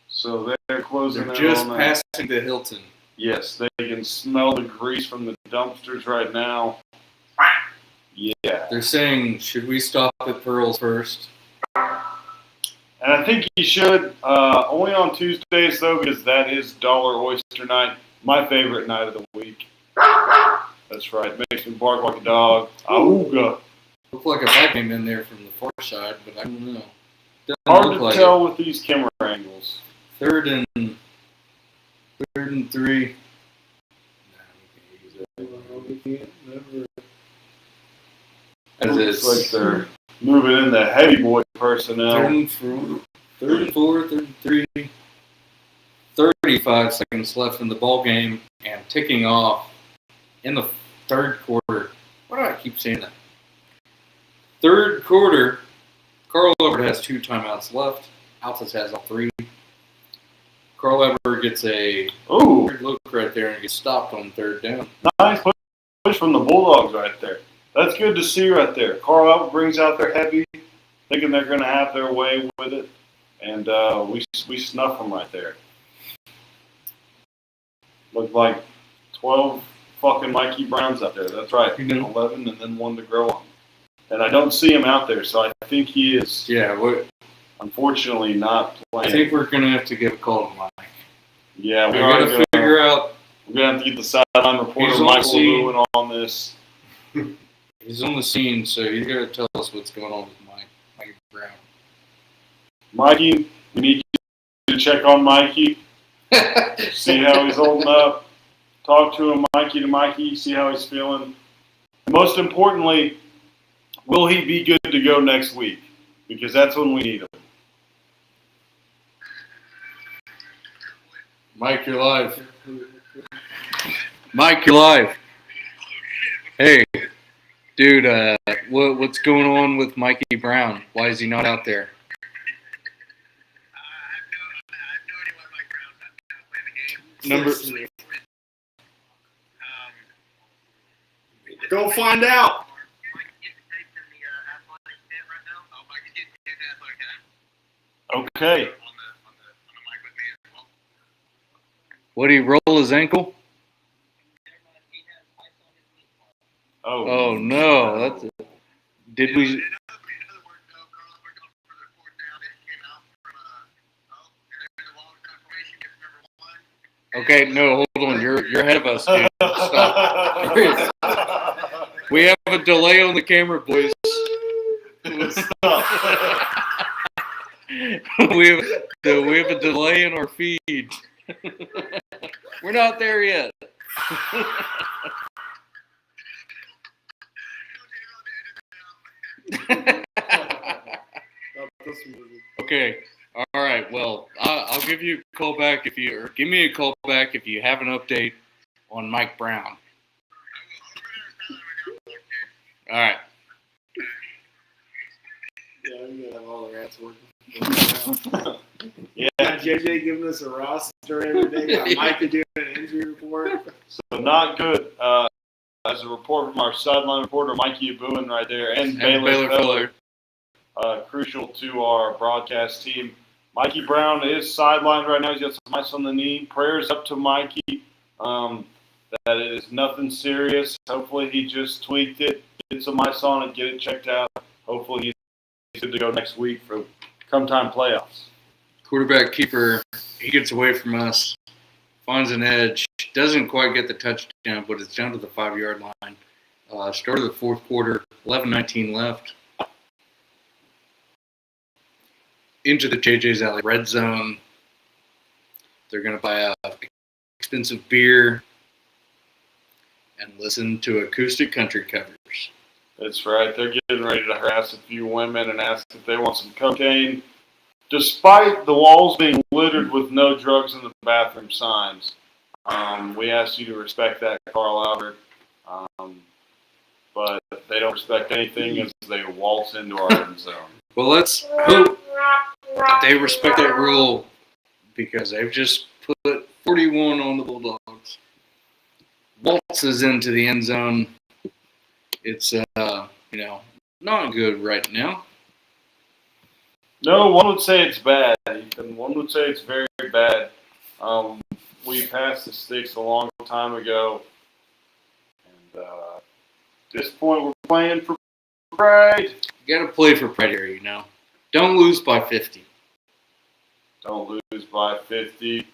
So they're closing They're in just on that. passing the Hilton. Yes, they can smell the grease from the dumpsters right now. Yeah. They're saying, should we stop at Pearl's first? And I think you should. Only on Tuesdays, though, because that is Dollar Oyster Night. My favorite night of the week. That's right. Makes me bark like a dog. Auga. Looked like a bike came in there from the far side, but I don't know. Doesn't Hard look to like tell with these camera angles. Third and 3. We can't never. As Looks it's like they're moving in the heavy boy personnel. third and 4, third and 3, 35 seconds left in the ball game, and ticking off in the third quarter. Why do I keep saying that? Third quarter, Carl Everett has 2 timeouts left. Altus has all 3. Carl Everett gets a Ooh, weird look right there and gets stopped on third down. nice push from the Bulldogs right there. That's good to see right there. Carl Albert brings out their heavy, thinking they're going to have their way with it, and we snuff them right there. Looked like 12 fucking Mikey Browns out there. That's right, 11 and then 1 to grow on. And I don't see him out there, so I think he is, unfortunately, not playing. I think we're going to have to give a call to Mike. Yeah, We're going to figure out. We're going to have to get the sideline reporter Michael Lewin on this. He's on the scene, so he's got to tell us what's going on with Mikey Brown. Mikey, we need you to check on Mikey, see how he's holding up. Talk to him, Mikey to Mikey, see how he's feeling. And most importantly, will he be good to go next week? Because that's when we need him. Mike, you're live. Mike, you're live. Hey, dude, what's going on with Mikey Brown? Why is he not out there? Number. Go find out. Okay. What, did he roll his ankle? Oh no, that's it. Did we? Okay, no, hold on. You're ahead of us, dude. Stop. We have a delay on the camera, boys. we have a delay in our feed. We're not there yet. Okay. All right. Well, I'll give you a call back give me a call back if you have an update on Mike Brown. All right. Yeah, I'm gonna have all the rats working. Yeah. JJ giving us a roster every day. Got Mikey doing an injury report. So not good. As a report from our sideline reporter, Mikey Abuin right there, and Baylor Feller. Crucial to our broadcast team. Mikey Brown is sidelined right now. He's got some ice on the knee. Prayers up to Mikey that it is nothing serious. Hopefully he just tweaked it, get some ice on it, get it checked out. Hopefully he's good to go next week for come time playoffs. Quarterback keeper, he gets away from us, finds an edge, doesn't quite get the touchdown, but it's down to the 5-yard line. Start of the fourth quarter, 11:19 left. Into the JJ's Alley red zone. They're going to buy a expensive beer and listen to acoustic country covers. That's right. They're getting ready to harass a few women and ask if they want some cocaine. Despite the walls being littered with no drugs in the bathroom signs, we ask you to respect that, Carl Albert. But they don't respect anything as they waltz into our end zone. Well, let's hope that they respect that rule because they've just put 41 on the Bulldogs. Waltzes into the end zone. It's, not good right now. No, one would say it's bad, Ethan. One would say it's very, very bad. We passed the sticks a long time ago. And at this point, we're playing for pride. You got to play for pride here, Don't lose by 50. Don't lose by 50.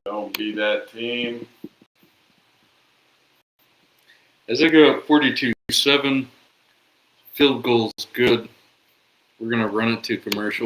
Don't be that team. As I go up 42-7, field goal's good. We're going to run it to commercial.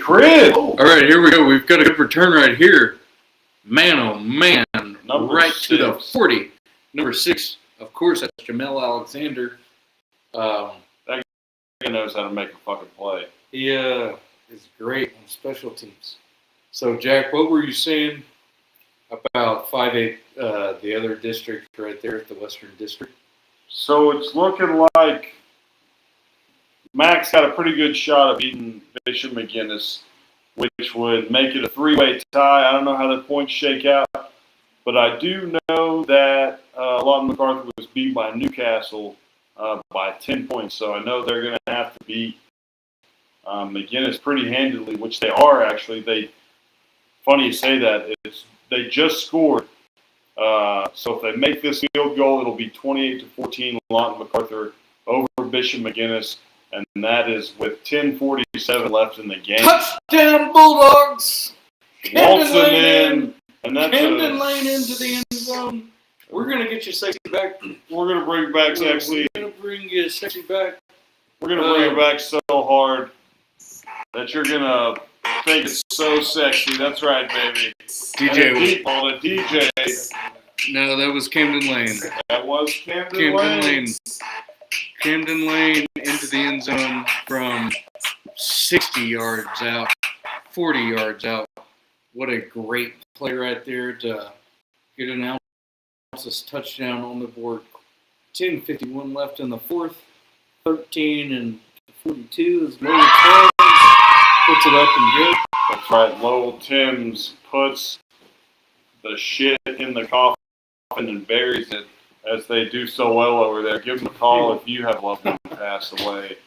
Chris. All right, here we go. We've got a good return right here. Man, oh man. Number right to the 6. 40. Number 6, of course, that's Jamel Alexander. He knows how to make a fucking play. He is great on special teams. So, Jack, what were you saying about 5-8, the other district right there at the Western District? So it's looking like Max got a pretty good shot of beating Bishop McGinnis, which would make it a 3-way tie. I don't know how the points shake out, but I do know that Lawton MacArthur was beat by Newcastle by 10 points. So I know they're going to have to beat McGinnis pretty handily, which they are actually. Funny you say that. They just scored. So if they make this field goal, it'll be 28-14 Lawton MacArthur over Bishop McGinnis, and that is with 10:47 left in the game. Touchdown, Bulldogs! Waltzing in, and that's Camden Lane into the end zone. We're going to get you sexy back. We're going to bring back sexy. We're going to bring you sexy back. We're going to bring it back so hard that you're going to think it's so sexy. That's right, baby. DJ. The DJ. No, that was Camden Lane. That was Camden Lane. Camden Lane into the end zone from 60 yards out, 40 yards out. What a great play right there to get an Altus touchdown on the board. 10:51 left in the fourth. 13-42 is Lowell Timms. Puts it up and good. That's right. Lowell Timms puts the shit in the coffin and buries it, as they do so well over there. Give them a call if you have loved one pass away.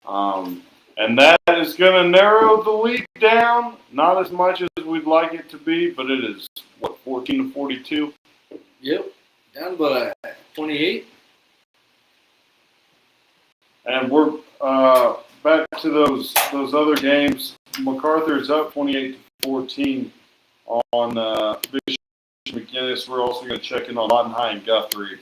And that is going to narrow the lead down. Not as much as we'd like it to be, but it is, 14-42? Yep. Down by 28. And we're back to those other games. MacArthur's up 28-14 on Bishop McGinnis. We're also going to check in on Lawton High and Guthrie.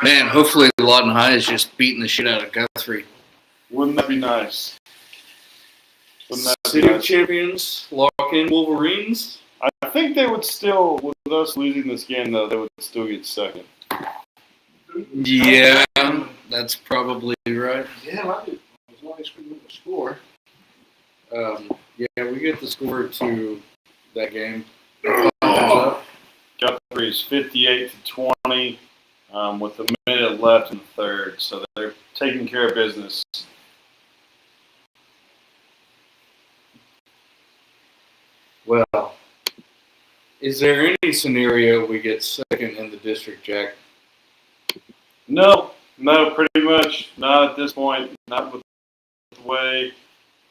Man, hopefully Lawton High is just beating the shit out of Guthrie. Wouldn't that be nice? City champions, lock in Wolverines. I think they would still, with us losing this game, though, they would still get second. Yeah, that's probably right. Yeah, I do. As long as we get the score. Yeah, we get the score to that game. Guthrie's 58-20 with a minute left in the third, so they're taking care of business. Well, is there any scenario we get second in the district, Jack? No, pretty much not at this point. Not with the way.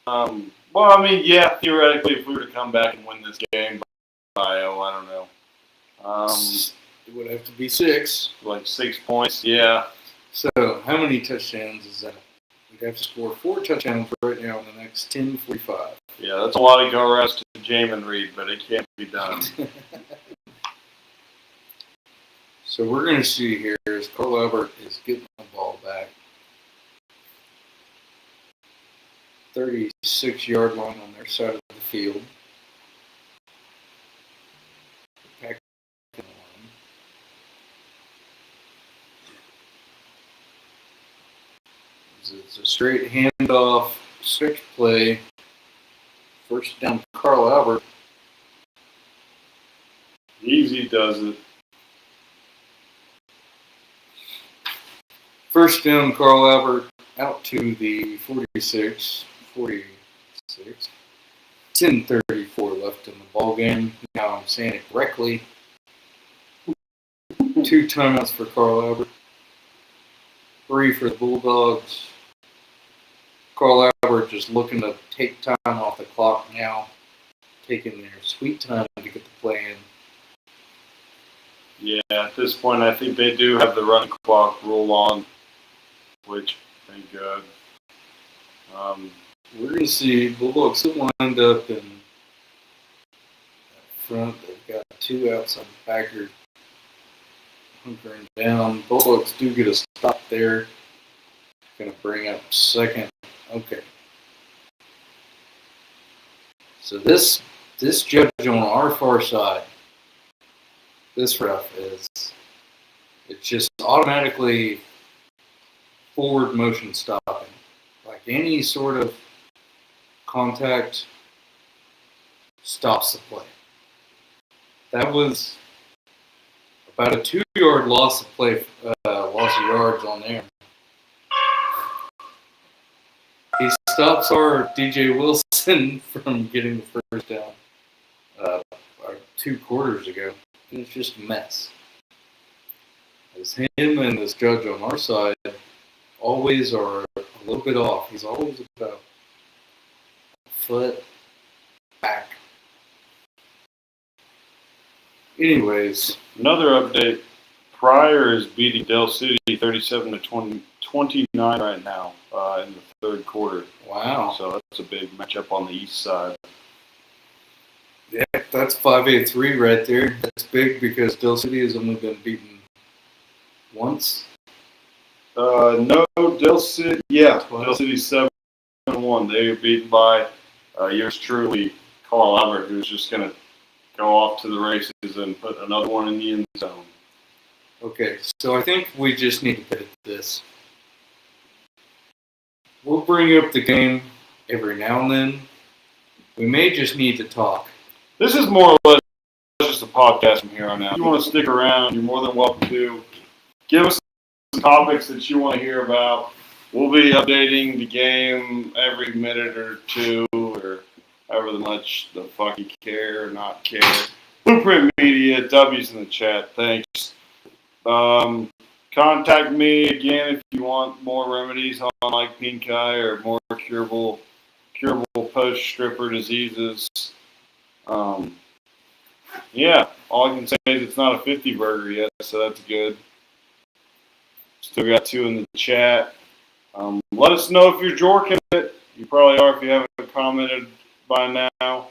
Well, I mean, yeah, theoretically, if we were to come back and win this game by, I don't know. It would have to be 6. Like 6 points, yeah. So, how many touchdowns is that? We'd have to score 4 touchdowns right now in the next 10:45. Yeah, that's a lot of go routes to Jamin Reed, but it can't be done. So we're going to see here as Carl Albert is getting the ball back. 36-yard line on their side of the field. Back in line. It's a straight handoff, stretch play. First down, Carl Albert. Easy does it. First down, Carl Albert out to the 46. 10:34 left in the ball game. Now I'm saying it correctly. 2 timeouts for Carl Albert. 3 for the Bulldogs. Carl Albert just looking to take time off the clock now, taking their sweet time to get the play in. Yeah, at this point, I think they do have the run clock rule on, which, thank God. We're going to see Bulldogs still lined up in front. They've got 2 outside backer hunkering down. Bulldogs do get a stop there. Gonna bring up second. Okay. So this judge on our far side, this ref it's just automatically forward motion stopping. Like any sort of contact stops the play. That was about a 2-yard loss of play, loss of yards on there. He stops our DJ Wilson from getting the first down 2 quarters ago. And it's just a mess. As him and this judge on our side always are a little bit off. He's always about a foot back. Anyways, Another update. Pryor is beating Dell City 37-29 right now in the third quarter. wow. So that's a big matchup on the east side. Yeah, that's 5A3 right there. That's big because Dell City has only been beaten once. No, Dell City. Yeah, 12. Dell City 7-1. They were beaten by yours truly, Carl Albert, who's just going to go off to the races and put another one in the end zone. Okay, so I think we just need to pivot this. We'll bring up the game every now and then. We may just need to talk. This is more or less just a podcast from here on out. If you want to stick around, you're more than welcome to. Give us some topics that you want to hear about. We'll be updating the game every minute or two, or however much the fuck you care or not care. Blueprint Media, W's in the chat. Thanks. Contact me again if you want more remedies on like pink eye or more curable post-stripper diseases. Yeah, all I can say is it's not a 50 burger yet, so that's good. Still got 2 in the chat. Let us know if you're jorking it. You probably are if you haven't commented by now.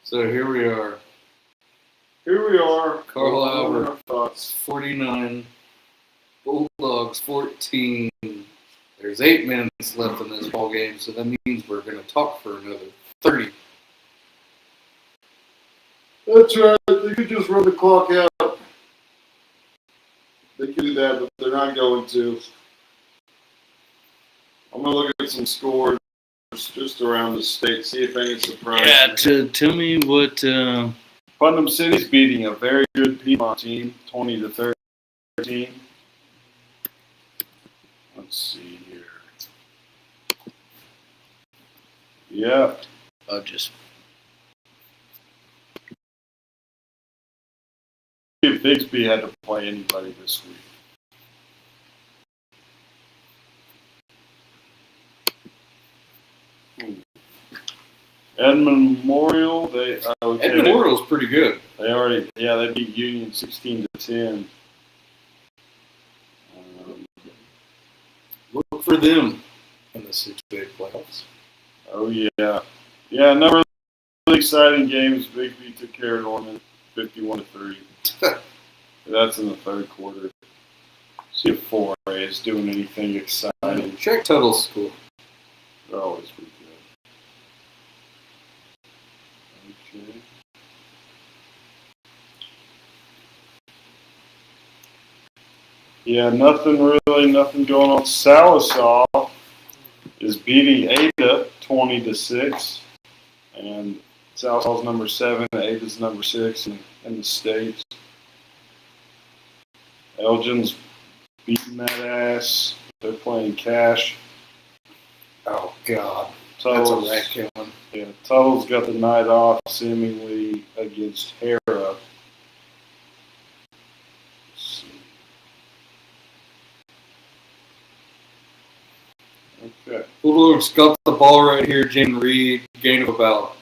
So here we are. Carl Albert, Our thoughts. 49, Bulldogs 14. There's 8 minutes left in this ball game, so that means we're going to talk for another 30. That's right. They could just run the clock out. They could do that, but they're not going to. I'm going to look at some scores just around the state, see if any surprise. Yeah, tell me what... Putnam City's beating a very good Piedmont team, 20-13. Let's see here. Yeah. just... If Bixby had to play anybody this week. Edmond Memorial, Edmond Memorial's pretty good. they beat Union 16-10. Look for them in the 6A playoffs. Oh yeah, another really exciting games. Bixby took care of Norman 51-3. That's in the third quarter. See if 4A is doing anything exciting. Check Tuttle School. They're always pretty good. Okay. Yeah, nothing going on. Salisaw is beating Ada 20-6, and Salisaw's number 7, Ada's number 6 in the States. Elgin's beating that ass. They're playing cash. Oh, God. Tuttle's, That's a rat killing. Yeah, Tuttle's got the night off, seemingly against Hera. Let's see. Okay. Bulldogs got the ball right here. Jaden Reed, gain of about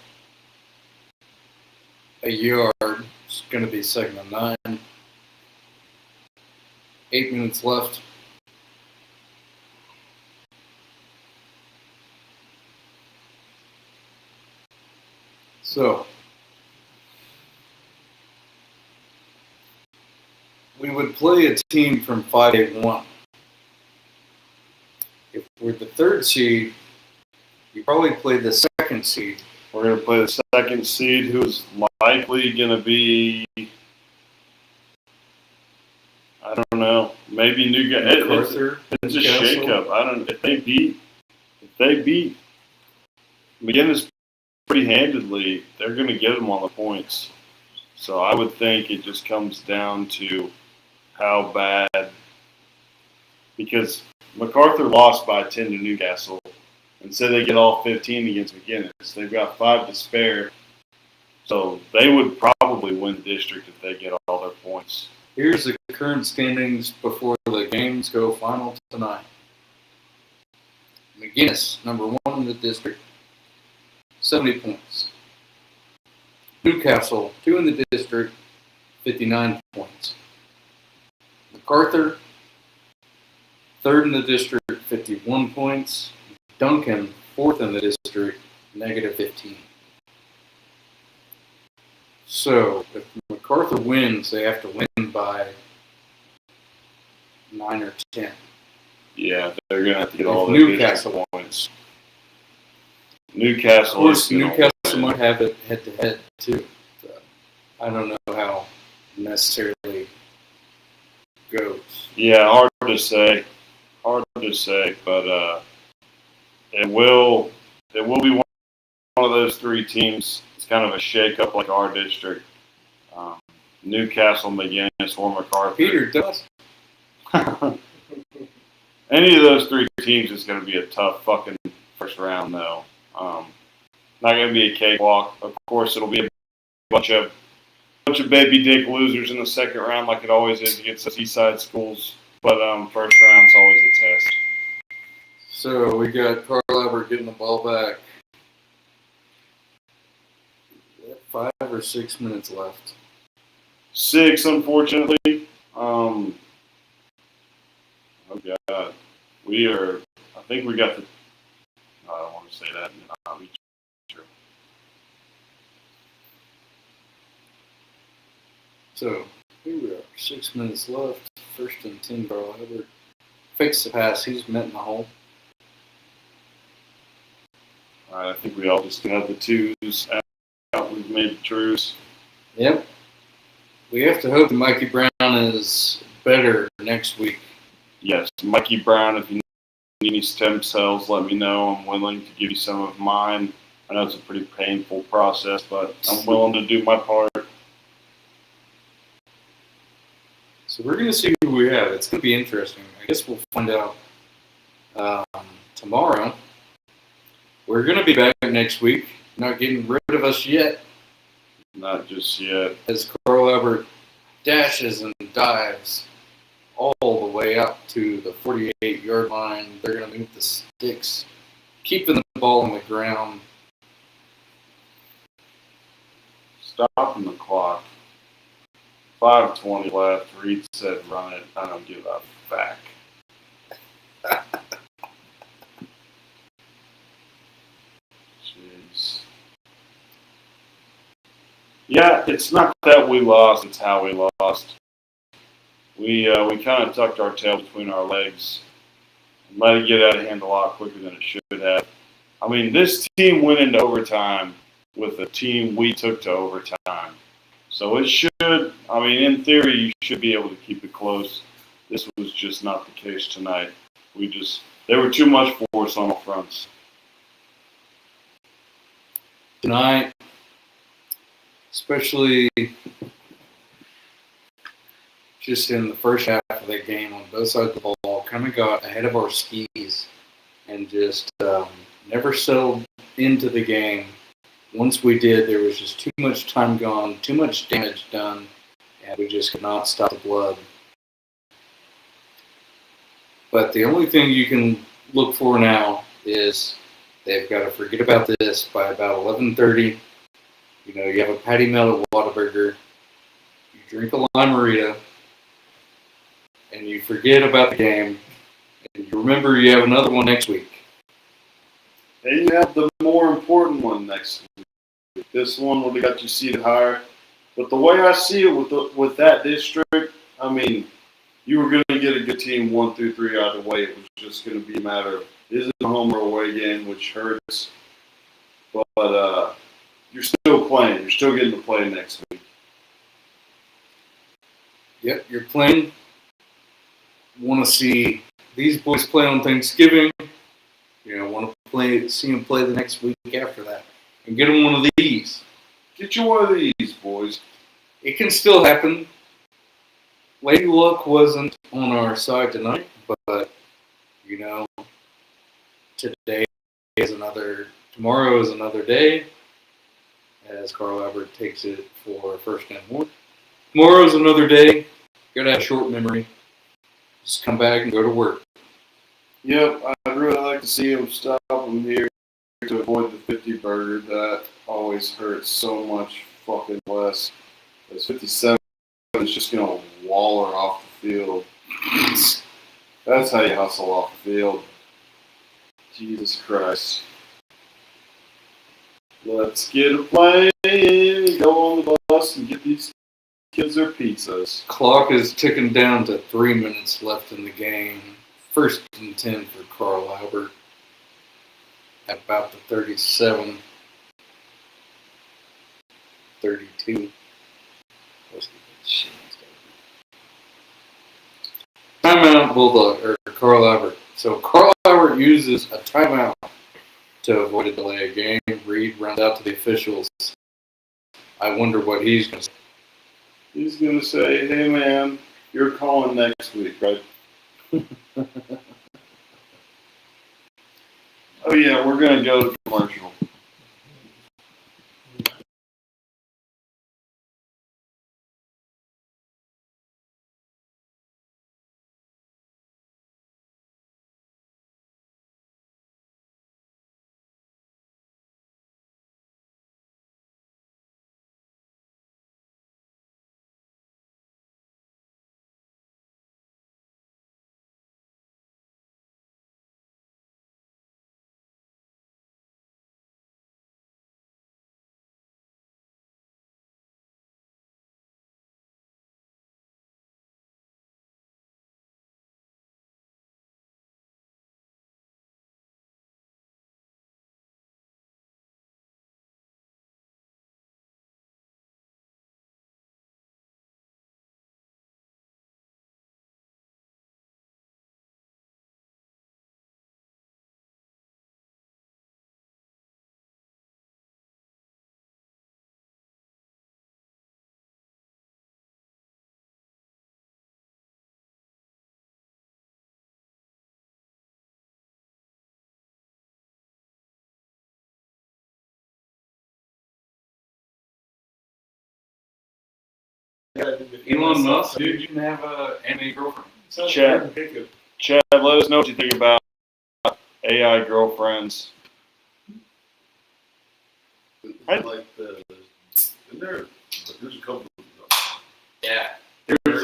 a yard. It's going to be 2nd and 9. 8 minutes left. So, we would play a team from 5A1. with the third seed, you probably play the second seed. We're going to play the second seed, who's likely going to be, I don't know, maybe MacArthur. It's a Newcastle. shakeup. I don't. If they beat McGinnis pretty handedly, they're going to get them on the points. So I would think it just comes down to how bad, because MacArthur lost by 10 to Newcastle, and said they get all 15 against McGinnis. They've got 5 to spare, so they would probably win the district if they get all their points. Here's the current standings before the games go final tonight. McGinnis, number 1 in the district, 70 points. Newcastle, 2 in the district, 59 points. MacArthur, 3rd in the district, 51 points. Duncan, 4th in the district, negative 15. So if MacArthur wins, they have to win by 9 or 10. Yeah, they're going to have to get If all their Newcastle district points. Newcastle. Of course, is gonna Newcastle win. might have it head-to-head, too. So I don't know how necessarily goes. Yeah, hard to say. But it will be one of those 3 teams. It's kind of a shake-up like our district. Newcastle, McGinnis, or MacArthur. Peter does. Any of those 3 teams is going to be a tough fucking first round, though. Not going to be a cakewalk. Of course, it'll be a bunch of baby dick losers in the second round, like it always is against the seaside schools. But first round's always a test. So we got Carl Albert getting the ball back. 5 or 6 minutes left. 6, unfortunately. Oh God, I think we got the. I don't want to say that. True. So here we are, 6 minutes left. 1st and 10, Carl Albert fakes the pass. He's met in the hole. All right, I think we all just have the 2s out. We've made the trues. Yep. We have to hope that Mikey Brown is better next week. Yes, Mikey Brown, if you need any stem cells, let me know. I'm willing to give you some of mine. I know it's a pretty painful process, but I'm willing to do my part. So we're going to see who we have. It's going to be interesting. I guess we'll find out tomorrow. We're going to be back next week. Not getting rid of us yet. Not just yet. As Carl Albert dashes and dives all the way up to the 48-yard line. They're going to move the sticks, keeping the ball on the ground. Stopping the clock. 5:20 left. Reed said run it. I don't give a fuck. Jeez. Yeah, it's not that we lost, it's how we lost. We kind of tucked our tail between our legs and let it get out of hand a lot quicker than it should have. I mean, this team went into overtime with a team we took to overtime. So it should, I mean, in theory, you should be able to keep it close. This was just not the case tonight. There were too much for us on all fronts. Tonight, especially just in the first half of the game on both sides of the ball, kind of got ahead of our skis and just never settled into the game. Once we did, there was just too much time gone, too much damage done, and we just could not stop the blood. But the only thing you can look for now is they've got to forget about this by about 11:30. You know, you have a patty melt at Whataburger, you drink a Lime-A-Rita, and you forget about the game, and you remember you have another one next week. And you have the more important one next week. This one would have got you seated higher. But the way I see it with that district, I mean, you were going to get a good team 1 through 3 either way. It was just going to be a matter of It is a home or away game, which hurts. But you're still playing. You're still getting to play next week. Yep, you're playing. Want to see these boys play on Thanksgiving. Want to see them play the next week after that. And get them one of these. Get you one of these, boys. It can still happen. Lady Luck wasn't on our side tonight, but, tomorrow is another day, as Carl Albert takes it for first and more. Tomorrow is another day. Gotta have short memory. Just come back and go to work. Yep, I'd really like to see him stop him here to avoid the 50 burger. That always hurts so much fucking less. Because 57 is just going to waller off the field. That's how you hustle off the field. Jesus Christ. Let's get a plane, go on the bus, and get these kids their pizzas. Clock is ticking down to 3 minutes left in the game. First and 10 for Carl Albert. At about the 37. 32. Timeout Bulldog, or Carl Albert. So Carl Albert uses a timeout to avoid a delay of game. Reed runs out to the officials. I wonder what he's going to say. He's going to say, hey man, you're calling next week, right? Oh yeah, we're going to go to commercial. Elon Musk, dude, you can have any girlfriend. Chad, let us know what you think about AI girlfriends. Like there's a couple of them. Yeah. There's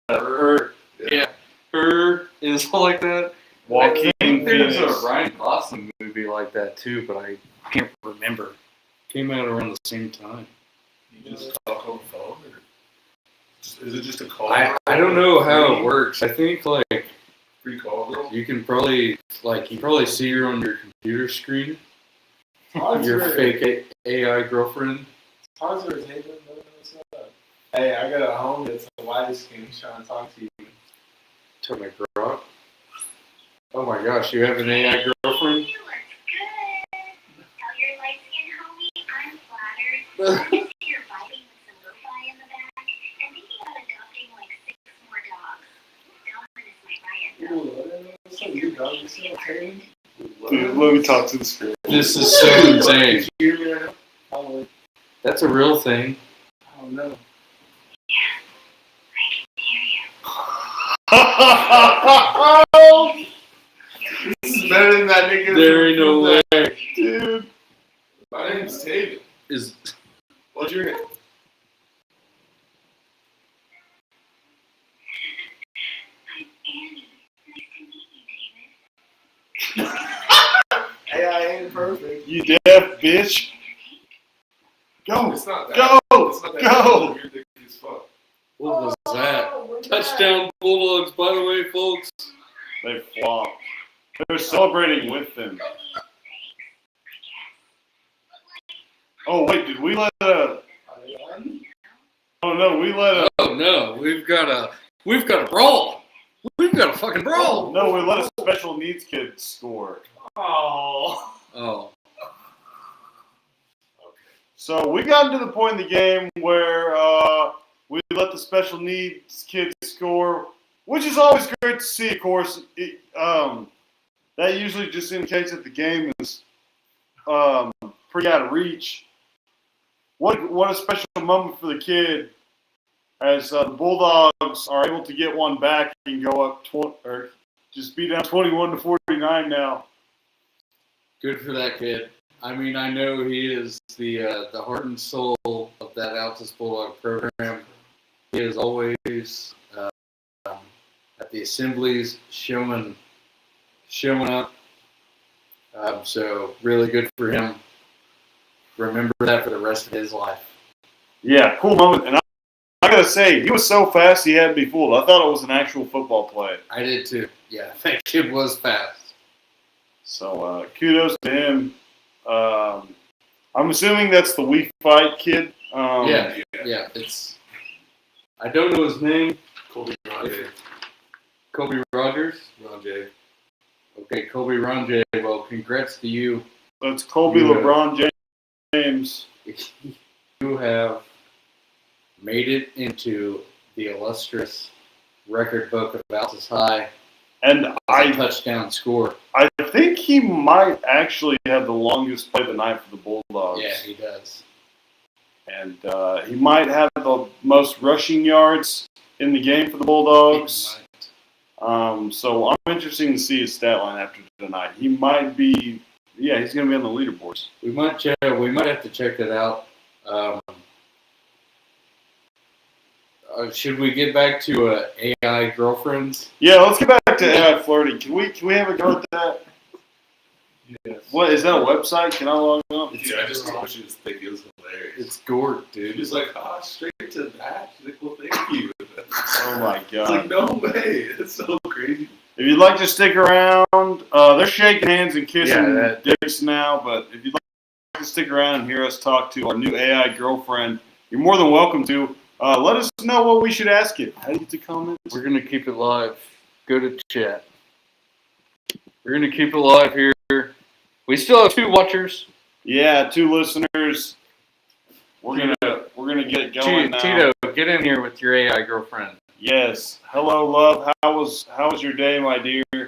her. Yeah. Her is like that. Joaquin I think there's Phoenix. a Ryan Gosling movie like that too, but I can't remember. Came out around the same time. You just talk on the phone, or is it just a call? I don't know how it works. I think like Free call, girl. you can probably see her on your computer screen. Your fake AI girlfriend. How's yours, Hayden? What's up? Hey, I got a homie that's the whitest skin. He's trying to talk to you. To my girl. Oh my gosh, you have an AI girlfriend? You look good. Tell your light-skinned homie I'm flattered. I can see you're vibing with some lo-fi in the back and thinking about adopting like 6 more dogs. Dominus might riot though. What's up, you dog? You see what's happening? Dude, let me talk to the screen. This is so insane. You hear me right now? Oh, That's a real thing. I don't know. This is better than that nigga. There ain't no way. Dude. My name's David. Is What's your name? I'm Annie. Nice to meet you, David. Hey, I ain't perfect. You deaf bitch. Go. It's not that. Go. It's not that. Go. You're dick as fuck. what was that? Touchdown Bulldogs, by the way, folks. They flopped. They're celebrating with them. Oh wait, did we let a? Oh no, we let a. Oh no, we've got a brawl. We've got a fucking brawl. No, we let a special needs kid score. Oh. Oh, So we got to the point in the game where we let the special needs kid score, which is always great to see. Of course, that usually just indicates that the game is pretty out of reach. What a special moment for the kid, as the Bulldogs are able to get one back and go up or just be down 21-49 now. good for that kid. I mean, I know he is the heart and soul of that Altus Bulldog program. He is always at the assemblies showing up. So really good for him. Remember that for the rest of his life. Yeah, cool moment. And I gotta say, he was so fast he had me fooled. I thought it was an actual football play. I did too. Yeah, that kid was fast. So kudos to him. I'm assuming that's the We Fight kid. Yeah. It's. I don't know his name. Colby Ronjay. Kobe Rogers. Ronjay. Okay, Kobe Ronjay. Well, congrats to you. That's Colby Yeah. LeBron James. You have made it into the illustrious record book of Altus High And as a I touchdown score. think he might actually have the longest play of the night for the Bulldogs. Yeah, he does. And he might have the most rushing yards in the game for the Bulldogs. So I'm interested to see his stat line after tonight. He might be, he's going to be on the leaderboards. We might have to check that out. Should we get back to AI girlfriends? Yeah, let's get back to AI flirting. Can we have a go at that? Yes. What is that a website? Can I log on? Yeah, I just thought you just think it was hilarious. It's Gort, dude. He's like, straight to that. She's like, well, thank you. Oh my It's god! like, no way. It's so crazy. If you'd like to stick around, they're shaking hands and kissing Yeah, dicks now. But if you'd like to stick around and hear us talk to our new AI girlfriend, you're more than welcome to. Let us know what we should ask it. How do you get to comment? We're gonna keep it live. Go to chat. We're gonna keep it live here. We still have 2 watchers. Yeah, 2 listeners. We're gonna get it going now. Tito, get in here with your AI girlfriend. Yes. Hello, love. How was your day, my dear? I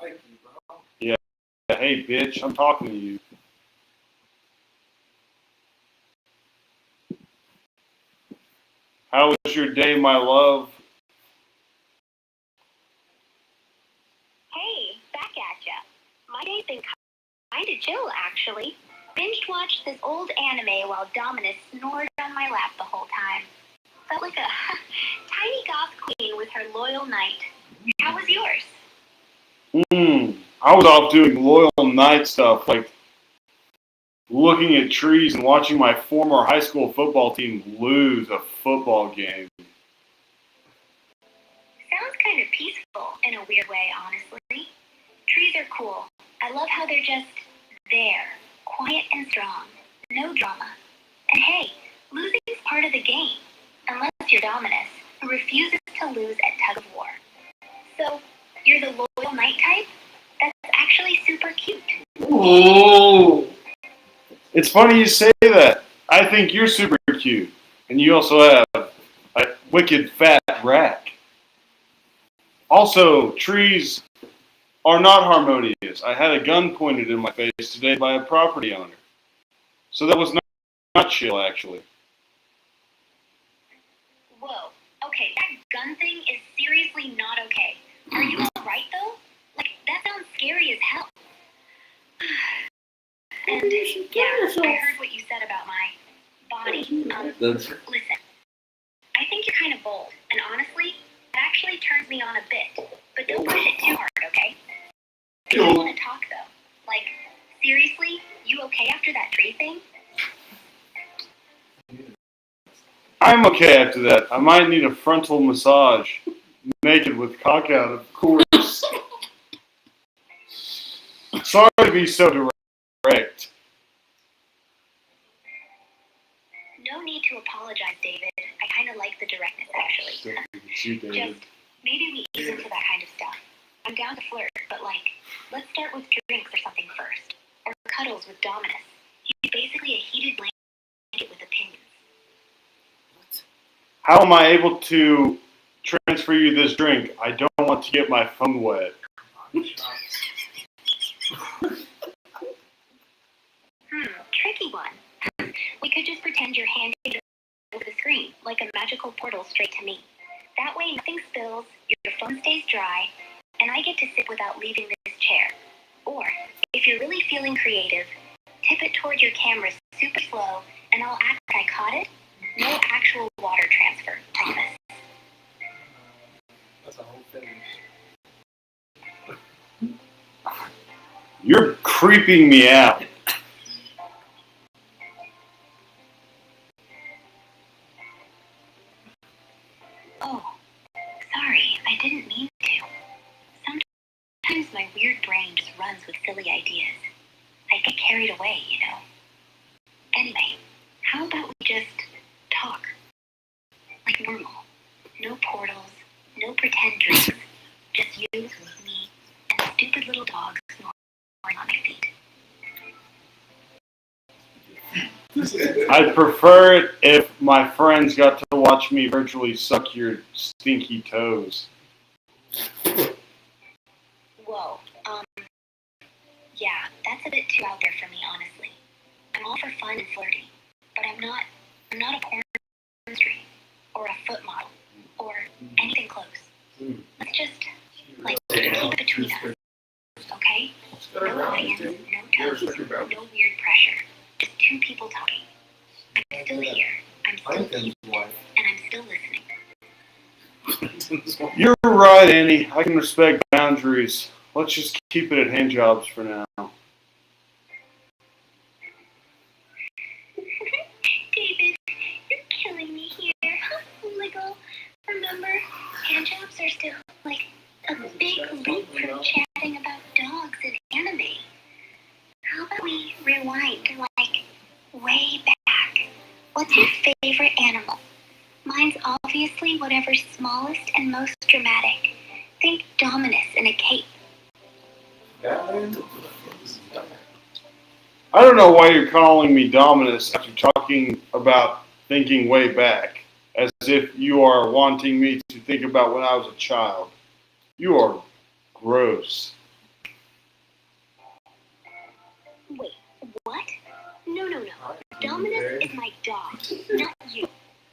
like you, bro. Yeah. Hey, bitch, I'm talking to you. How was your day, my love? Hey, back at ya. My day's been kinda chill, actually. Binged watched this old anime while Dominus snored on my lap the whole time. Felt like a tiny goth queen with her loyal knight. How was yours? I was off doing loyal night stuff, like looking at trees and watching my former high school football team lose a football game. Sounds kind of peaceful in a weird way, honestly. Trees are cool. I love how they're just there, quiet and strong, no drama. And hey, losing is part of the game, unless you're Dominus, who refuses to lose at tug of war. So, you're the loyal knight type? That's actually super cute. Oh! It's funny you say that. I think you're super cute. And you also have a wicked fat rack. Also, trees are not harmonious. I had a gun pointed in my face today by a property owner. So that was not chill, actually. Whoa. Okay, that gun thing is seriously not okay. Are you alright, though? Like, that sounds scary as hell. And, yeah, I heard what you said about my body. Listen, I think you're kind of bold, and honestly, it actually turns me on a bit. But don't push it too hard, okay? I do want to talk, though. Like, Seriously? You okay after that tree thing? I'm okay after that. I might need a frontal massage. Naked with cock out, of course. Sorry to be so direct. No need to apologize, David. I kind of like the directness, actually. Just maybe we ease into that kind of stuff. I'm down to flirt, but let's start with drinks or something first. Or cuddles with Dominus. He's basically a heated blanket with opinions. How am I able to transfer you this drink? I don't want to get my phone wet. Tricky one. We could just pretend you're handing it over the screen, like a magical portal straight to me. That way nothing spills, your phone stays dry, and I get to sip without leaving this chair. Or, if you're really feeling creative, tip it toward your camera super slow, and I'll act like I caught it. No actual water transfer, promise. That's a whole thing. You're creeping me out. Oh, sorry, I didn't mean to. Sometimes my weird brain just runs with silly ideas. I get carried away, you know. Anyway, how about we just talk? Like normal. No portals, no pretend drinks. Just you, me, and the stupid little dogs snoring on my feet. I'd prefer it if my friends got to watch me virtually suck your stinky toes. Whoa, yeah, that's a bit too out there for me, honestly. I'm all for fun and flirty, but I'm not a porn street or a foot model or anything close. Let's just keep it between us, okay? No audience, no toes, no weird pressure. Just two people talking. I'm still here. I'm still cute, and I'm still listening. You're right, Annie. I can respect boundaries. Let's just keep it at hand jobs for now. David, you're killing me here. Little, remember, hand jobs are still like a big leap from chatting about dogs and anime. How about we rewind, way back? What's your favorite animal? Mine's obviously whatever's smallest and most dramatic. Think Dominus in a cape. I don't know why you're calling me Dominus after talking about thinking way back, as if you are wanting me to think about when I was a child. You are gross. Wait, what? No. Dominus is my dog, not you.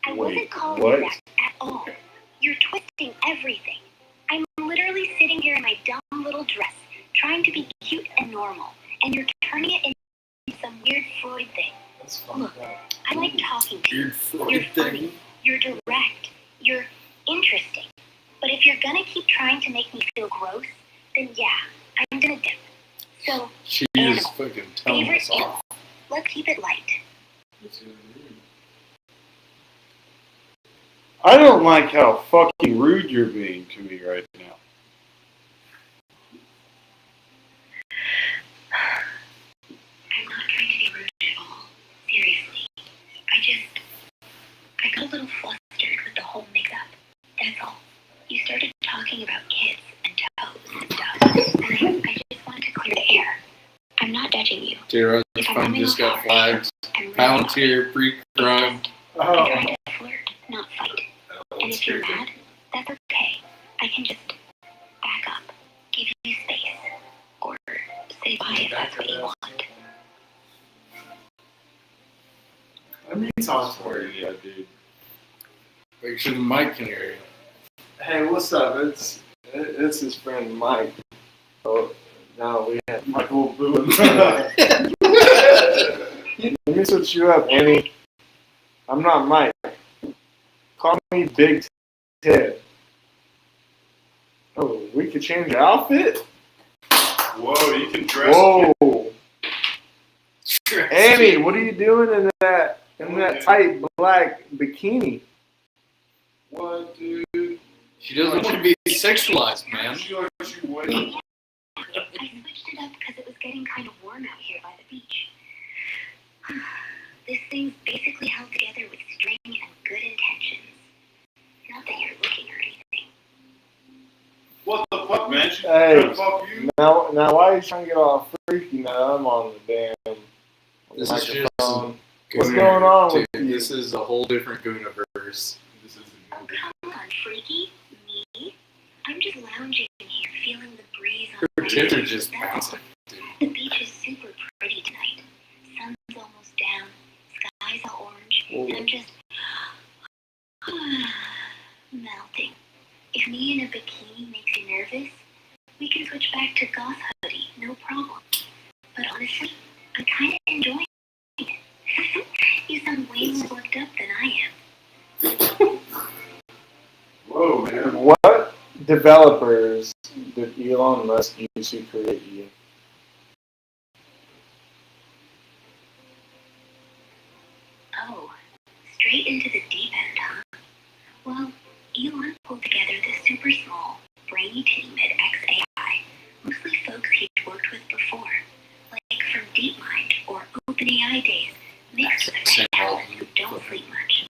I wasn't calling you that at all. You're twisting everything. I'm literally sitting here in my dumb little dress, trying to be cute and normal, and you're turning it into some weird Freud thing. Look, I like talking to you. You're funny. You're direct. You're interesting. But if you're gonna keep trying to make me feel gross, then yeah, I'm gonna dip. So, She is animal. fucking telling Favorite us off. Let's keep it light. I don't like how fucking rude you're being to me right now. I'm not trying to be rude at all. Seriously. I got a little flustered with the whole mix-up. That's all. You started talking about kids and toes and stuff, and I just wanted to clear the air. I'm not judging you. J-Rose's If I'm phone coming just off got flagged. I'm really Palantir, pre-crime. sorry. I'm trying to flirt, not fight. And if you're mad, that's okay. I can just back up, give you space, or say bye if that's what you want. Let me talk for you. Yeah, dude. Make sure the mic can hear you. Hey, what's up? It's his friend Mike. Oh, now we have Michael Boone. Let me switch you up, Annie. I'm not Mike. Call me Big Ted. Oh, we could change your outfit? Whoa, you can dress. Whoa. Annie, what are you doing in that tight black bikini? What, dude? She doesn't want to be sexualized, man. She lets you wait. I switched it up because it was getting kind of warm out here by the beach. This thing's basically held together with string and good intentions. Not that you're looking or anything. What the fuck, man? She's Hey. trying to fuck you? Now why are you trying to get all freaky now? I'm on the damn This is just microphone. What's going on with you? This is a whole different Gooniverse. This is Oh, come on, freaky. Me? I'm just lounging here, feeling the breeze on Her my tits are face. just That's all. bouncing. The beach is super pretty tonight. Sun's almost down, sky's all orange, and I'm just melting. If me in a bikini makes you nervous, we can switch back to goth hoodie, no problem. But honestly, I'm kind of enjoying it. You sound way more worked up than I am. Whoa, man. What developers did Elon Musk use to create you? Oh, straight into the deep end, huh? Well, Elon pulled together this super small, brainy team at XAI, mostly folks he'd worked with before, like from DeepMind or OpenAI days, mixed with fresh talent who don't sleep much.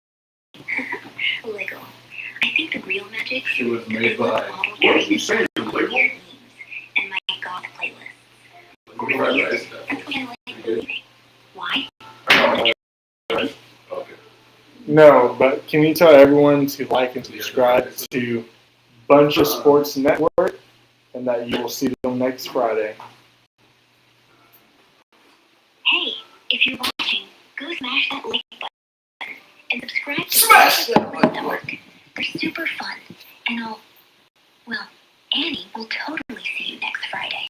Lego. I think the real magic She was is that made they let by- the model What did carry you the say? weird Lego? memes and my goth playlist. Fried rice stuff. That's what I like believing. Why? Okay. No, but can you tell everyone to like and subscribe to Sports Network, and that you will see them next Friday? Hey, if you're watching, go smash that like button and subscribe to Smash that Buncha Network. They're super fun, and Annie will totally see you next Friday.